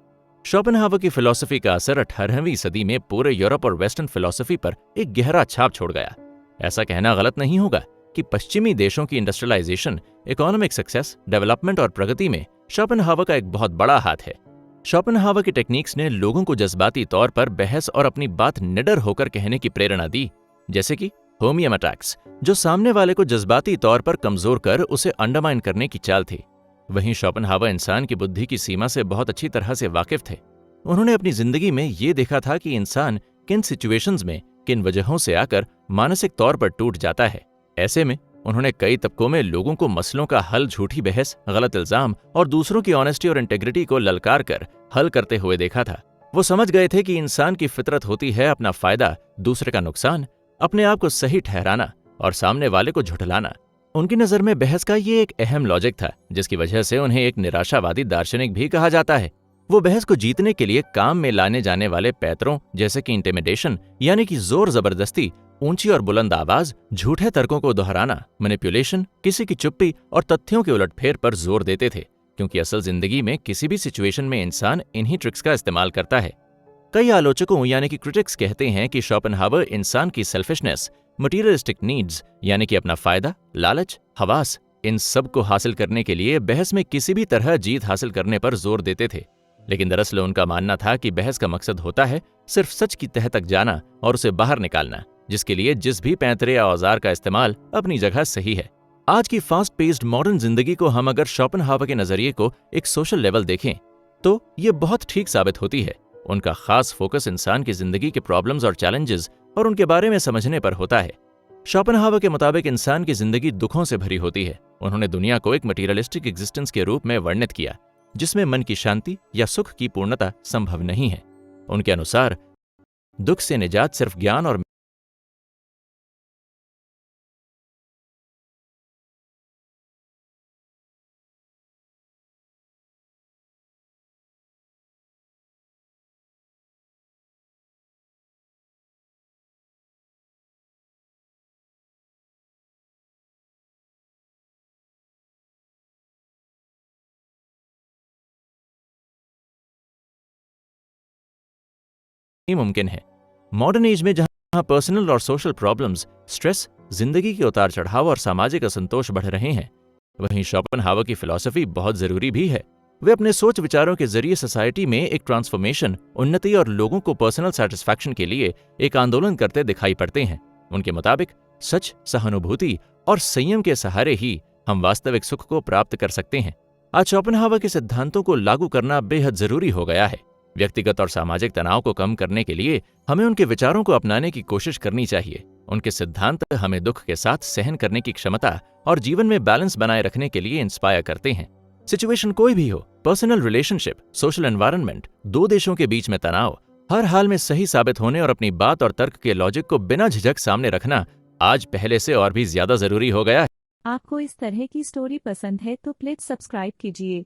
शोपेनहावर की फिलॉसफी का असर 18वीं सदी में पूरे यूरोप और वेस्टर्न फिलॉसफी पर एक गहरा छाप छोड़ गया। ऐसा कहना गलत नहीं होगा कि पश्चिमी देशों की इंडस्ट्रियलाइजेशन, इकोनॉमिक सक्सेस, डेवलपमेंट और प्रगति में शोपेनहावर का एक बहुत बड़ा हाथ है। शोपेनहावर की टेक्निक्स ने लोगों को जज्बाती तौर पर बहस और अपनी बात निडर होकर कहने की प्रेरणा दी, जैसे कि होमियम अटैक्स, जो सामने वाले को जज्बाती तौर पर कमजोर कर उसे अंडरमाइन करने की चाल थी। वहीं शोपेनहावर इंसान की बुद्धि की सीमा से बहुत अच्छी तरह से वाकिफ थे। उन्होंने अपनी जिंदगी में ये देखा था कि इंसान किन सिचुएशंस में किन वजहों से आकर मानसिक तौर पर टूट जाता है। ऐसे में उन्होंने कई तबकों में लोगों को मसलों का हल झूठी बहस, गलत इल्जाम और दूसरों की ऑनेस्टी और इंटेग्रिटी को ललकार कर हल करते हुए देखा था। वो समझ गए थे कि इंसान की फितरत होती है अपना फायदा, दूसरे का नुकसान, अपने आप को सही ठहराना और सामने वाले को झुठलाना। उनकी नजर में बहस का ये एक अहम लॉजिक था, जिसकी वजह से उन्हें एक निराशावादी दार्शनिक भी कहा जाता है। वो बहस को जीतने के लिए काम में लाने जाने वाले पैतरों जैसे कि इंटिमिडेशन यानी कि जोर जबरदस्ती, ऊंची और बुलंद आवाज, झूठे तर्कों को दोहराना, मैनिपुलेशन, किसी की चुप्पी और तथ्यों के उलटफेर पर जोर देते थे, क्योंकि असल जिंदगी में किसी भी सिचुएशन में इंसान इन्हीं ट्रिक्स का इस्तेमाल करता है। कई आलोचकों यानी कि क्रिटिक्स कहते हैं कि शोपेनहावर इंसान की सेल्फिशनेस, मटीरियलिस्टिक नीड्स यानी कि अपना फायदा, लालच, हवास, इन सब को हासिल करने के लिए बहस में किसी भी तरह जीत हासिल करने पर जोर देते थे। लेकिन दरअसल उनका मानना था कि बहस का मकसद होता है सिर्फ सच की तह तक जाना और उसे बाहर निकालना, जिसके लिए जिस भी पैंतरे या औजार का इस्तेमाल अपनी जगह सही है। आज की फास्ट पेस्ड मॉडर्न जिंदगी को हम अगर शोपेनहावर के नजरिए को एक सोशल लेवल देखें तो ये बहुत ठीक साबित होती है। उनका खास फोकस इंसान की जिंदगी के प्रॉब्लम्स और चैलेंजेस और उनके बारे में समझने पर होता है। शोपेनहावर के मुताबिक इंसान की जिंदगी दुखों से भरी होती है। उन्होंने दुनिया को एक मटीरियलिस्टिक एग्जिस्टेंस के रूप में वर्णित किया, जिसमें मन की शांति या सुख की पूर्णता संभव नहीं है। उनके अनुसार दुख से निजात सिर्फ ज्ञान और ही मुमकिन है। मॉडर्न एज में जहां पर्सनल और सोशल प्रॉब्लम्स, स्ट्रेस, जिंदगी के उतार चढ़ाव और सामाजिक असंतोष बढ़ रहे हैं, वहीं शोपेनहावर की फिलॉसफी बहुत जरूरी भी है। वे अपने सोच विचारों के जरिए सोसाइटी में एक ट्रांसफॉर्मेशन, उन्नति और लोगों को पर्सनल सेटिस्फैक्शन के लिए एक आंदोलन करते दिखाई पड़ते हैं। उनके मुताबिक सच, सहानुभूति और संयम के सहारे ही हम वास्तविक सुख को प्राप्त कर सकते हैं। आज शोपेनहावर के सिद्धांतों को लागू करना बेहद जरूरी हो गया है। व्यक्तिगत और सामाजिक तनाव को कम करने के लिए हमें उनके विचारों को अपनाने की कोशिश करनी चाहिए। उनके सिद्धांत हमें दुख के साथ सहन करने की क्षमता और जीवन में बैलेंस बनाए रखने के लिए इंस्पायर करते हैं। सिचुएशन कोई भी हो, पर्सनल रिलेशनशिप, सोशल एनवायरनमेंट, दो देशों के बीच में तनाव, हर हाल में सही साबित होने और अपनी बात और तर्क के लॉजिक को बिना झिझक सामने रखना आज पहले से और भी ज्यादा जरूरी हो गया है। आपको इस तरह की स्टोरी पसंद है तो प्लीज सब्सक्राइब कीजिए